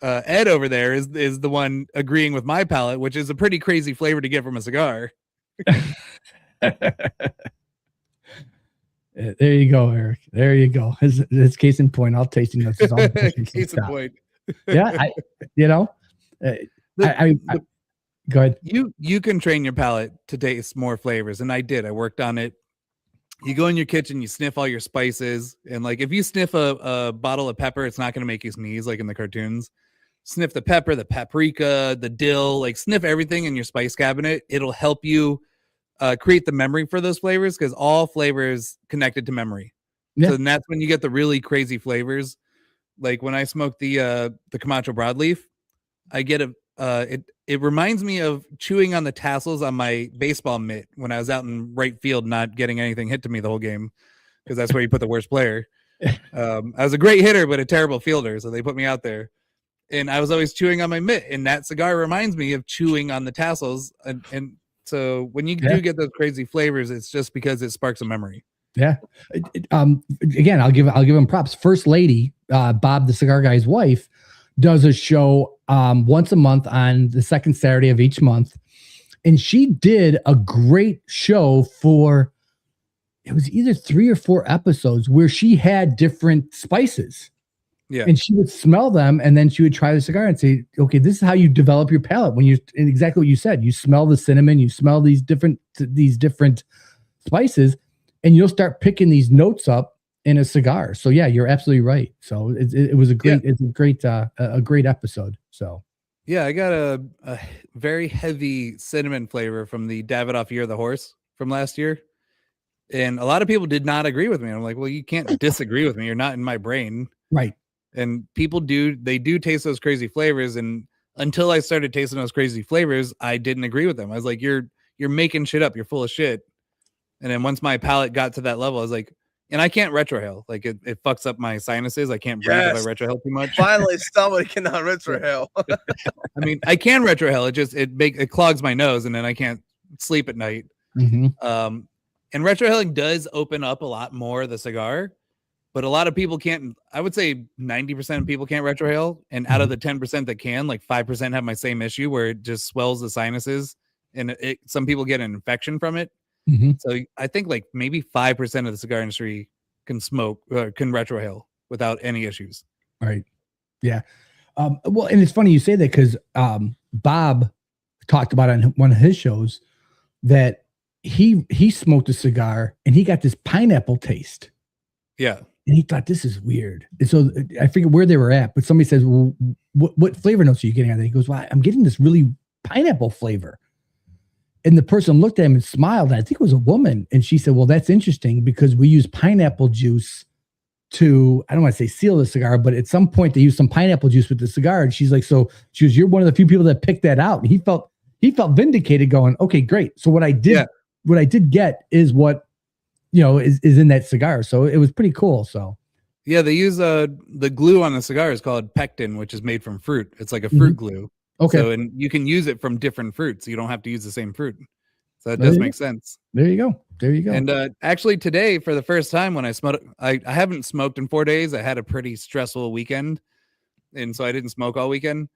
Ed over there is the one agreeing with my palate, which is a pretty crazy flavor to get from a cigar. There you go, Eric. There you go. His case in point. I'll tasting notes. Case in point. Yeah, go ahead. You can train your palate to taste more flavors, and I did. I worked on it. You go in your kitchen, you sniff all your spices, and like if you sniff a bottle of pepper, it's not going to make you sneeze like in the cartoons. Sniff the pepper, the paprika, the dill, like sniff everything in your spice cabinet. It'll help you create the memory for those flavors because all flavors connected to memory. Yeah. So that's when you get the really crazy flavors. Like when I smoke the Camacho broadleaf, I get it reminds me of chewing on the tassels on my baseball mitt when I was out in right field, not getting anything hit to me the whole game because that's where you put the worst player. I was a great hitter, but a terrible fielder. So they put me out there and I was always chewing on my mitt, and that cigar reminds me of chewing on the tassels. And so when you do get those crazy flavors, it's just because it sparks a memory. Yeah. Again, I'll give him props. First Lady, Bob, the cigar guy's wife, does a show once a month on the second Saturday of each month. And she did a great show for, it was either 3 or 4 episodes where she had different spices. Yeah. And she would smell them and then she would try the cigar and say, okay, this is how you develop your palate. When exactly what you said, you smell the cinnamon, you smell these different spices, and you'll start picking these notes up in a cigar. So yeah, you're absolutely right. So it was a great, it's a great episode. So yeah, I got a very heavy cinnamon flavor from the Davidoff Year of the Horse from last year. And a lot of people did not agree with me. I'm like, well, you can't disagree with me. You're not in my brain. Right. And people do taste those crazy flavors. And until I started tasting those crazy flavors, I didn't agree with them. I was like, you're making shit up. You're full of shit. And then once my palate got to that level, I was like, and I can't retrohale. Like it fucks up my sinuses. I can't breathe if I retrohale too much. Finally, somebody cannot retrohale. I mean, I can retrohale. It clogs my nose, and then I can't sleep at night. Mm-hmm. And retrohaling does open up a lot more of the cigar, but a lot of people can't. I would say 90% of people can't retrohale, and out of the 10% that can, like 5% have my same issue where it just swells the sinuses, and some people get an infection from it. Mm-hmm. So I think like maybe 5% of the cigar industry can retrohale without any issues. Right. Yeah. Well, and it's funny you say that because Bob talked about on one of his shows that he smoked a cigar and he got this pineapple taste. Yeah. And he thought, this is weird. And so I forget where they were at, but somebody says, well, what flavor notes are you getting out of that? He goes, well, I'm getting this really pineapple flavor. And the person looked at him and smiled. And I think it was a woman. And she said, well, that's interesting because we use pineapple juice to, I don't want to say seal the cigar, but at some point they used some pineapple juice with the cigar. And she's like, so she was, you're one of the few people that picked that out. And he felt vindicated going, okay, great. So what I did get is what, is in that cigar. So it was pretty cool. So yeah, they use the glue on the cigar is called pectin, which is made from fruit. It's like a fruit glue. Okay. So, and you can use it from different fruits. You don't have to use the same fruit. So that does make sense. There you go. There you go. And actually today, for the first time when I smoked, I haven't smoked in 4 days. I had a pretty stressful weekend. And so I didn't smoke all weekend.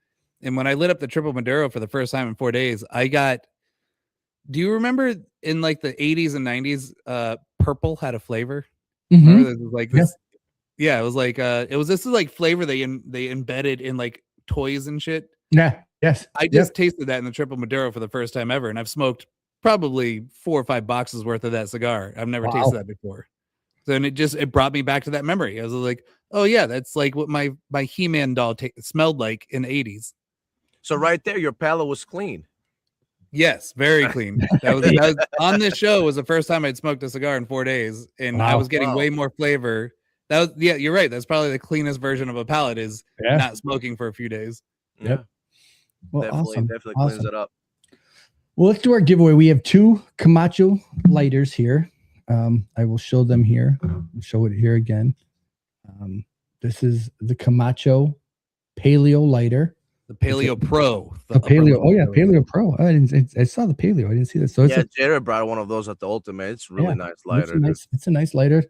And when I lit up the triple Maduro for the first time in 4 days, do you remember in like the 80s and 90s, purple had a flavor? Remember this was like this? Yeah, it was like this is like flavor they embedded in like toys and shit. Yeah. Yes. I just tasted that in the triple Maduro for the first time ever, and I've smoked probably 4 or 5 boxes worth of that cigar. I've never tasted that before. So and it brought me back to that memory. I was like, oh yeah, that's like what my He-Man doll smelled like in the 80s. So right there, your palate was clean. Yes, very clean. That was on this show was the first time I'd smoked a cigar in 4 days, and I was getting way more flavor. You're right. That's probably the cleanest version of a palate is not smoking for a few days. Yep. Well, Definitely cleans it up. Well, let's do our giveaway. We have 2 Camacho lighters here. I will show them here. I'll show it here again. This is the Camacho Paleo lighter. The Paleo Pro. The Paleo. Oh yeah, Paleo Pro. I saw the Paleo. I didn't see that. So Jared brought one of those at the Ultimate. It's really nice lighter. It's a nice lighter.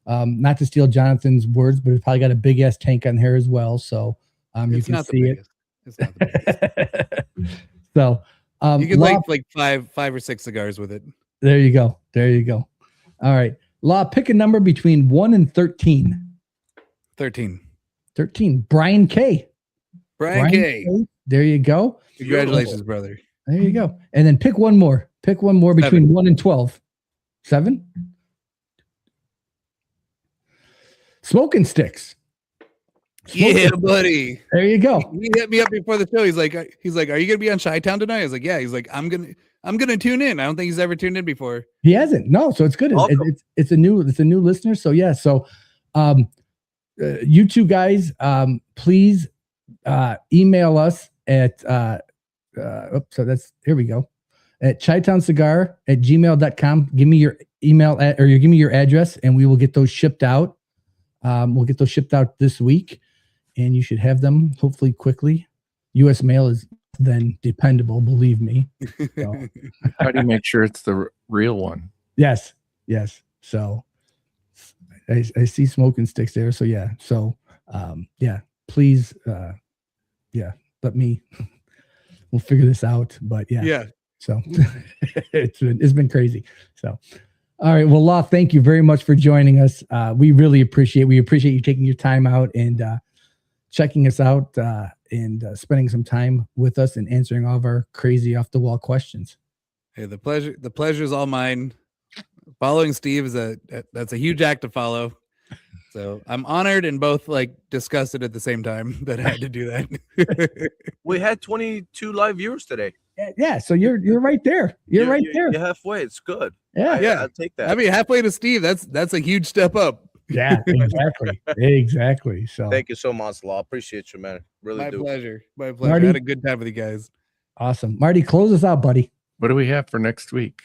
Not to steal Jonathan's words, but it's probably got a big ass tank on here as well. So you can see it. It's not the biggest. So you can like five or 6 cigars with it. There you go. All right. Law, pick a number between 1 and 13. 13. Brian K. Brian K. There you go. Congratulations, brother. There you go. And then pick one more. Between 7. 1 and 12. 7. Smoking sticks. Yeah, buddy. There you go. He hit me up before the show. He's like, are you gonna be on ChiTown tonight? I was like, yeah. He's like, I'm gonna tune in. I don't think he's ever tuned in before. He hasn't. No, so it's good. It's a new listener. So yeah. So you two guys, please email us at here we go. At ChiTownCigar@gmail.com. Give me your email or give me your address and we will get those shipped out. We'll get those shipped out this week and you should have them hopefully quickly. US mail is then dependable, believe me. So. How do you make sure it's the real one? Yes. So I see smoking sticks there. So yeah. So please let me we'll figure this out. But yeah. So it's been crazy. So all right. Well, Law, thank you very much for joining us. We really appreciate you taking your time out and checking us out and spending some time with us and answering all of our crazy off the wall questions. Hey, the pleasure is all mine. Following Steve that's a huge act to follow. So I'm honored and both like disgusted at the same time that I had to do that. We had 22 live viewers today. Yeah. So you're right there. You're right there. You're halfway. It's good. Yeah. I'll take that. I mean, halfway to Steve. That's a huge step up. Yeah, exactly. So thank you so much, Law. Appreciate you, man. Really My do. pleasure. Marty, I had a good time with you guys. Awesome. Marty, close us out, buddy. What do we have for next week?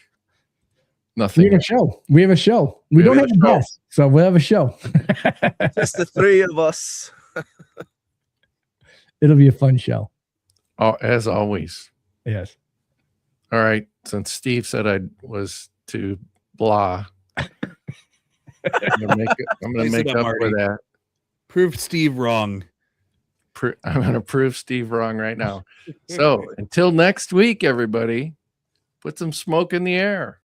Nothing. We have a show. We don't have a guest, so we'll have a show. Just the 3 of us. It'll be a fun show. Oh, as always. Yes. All right. Since Steve said I was too blah, I'm gonna make up for that. Prove Steve wrong. I'm gonna prove Steve wrong right now. So until next week, everybody, put some smoke in the air.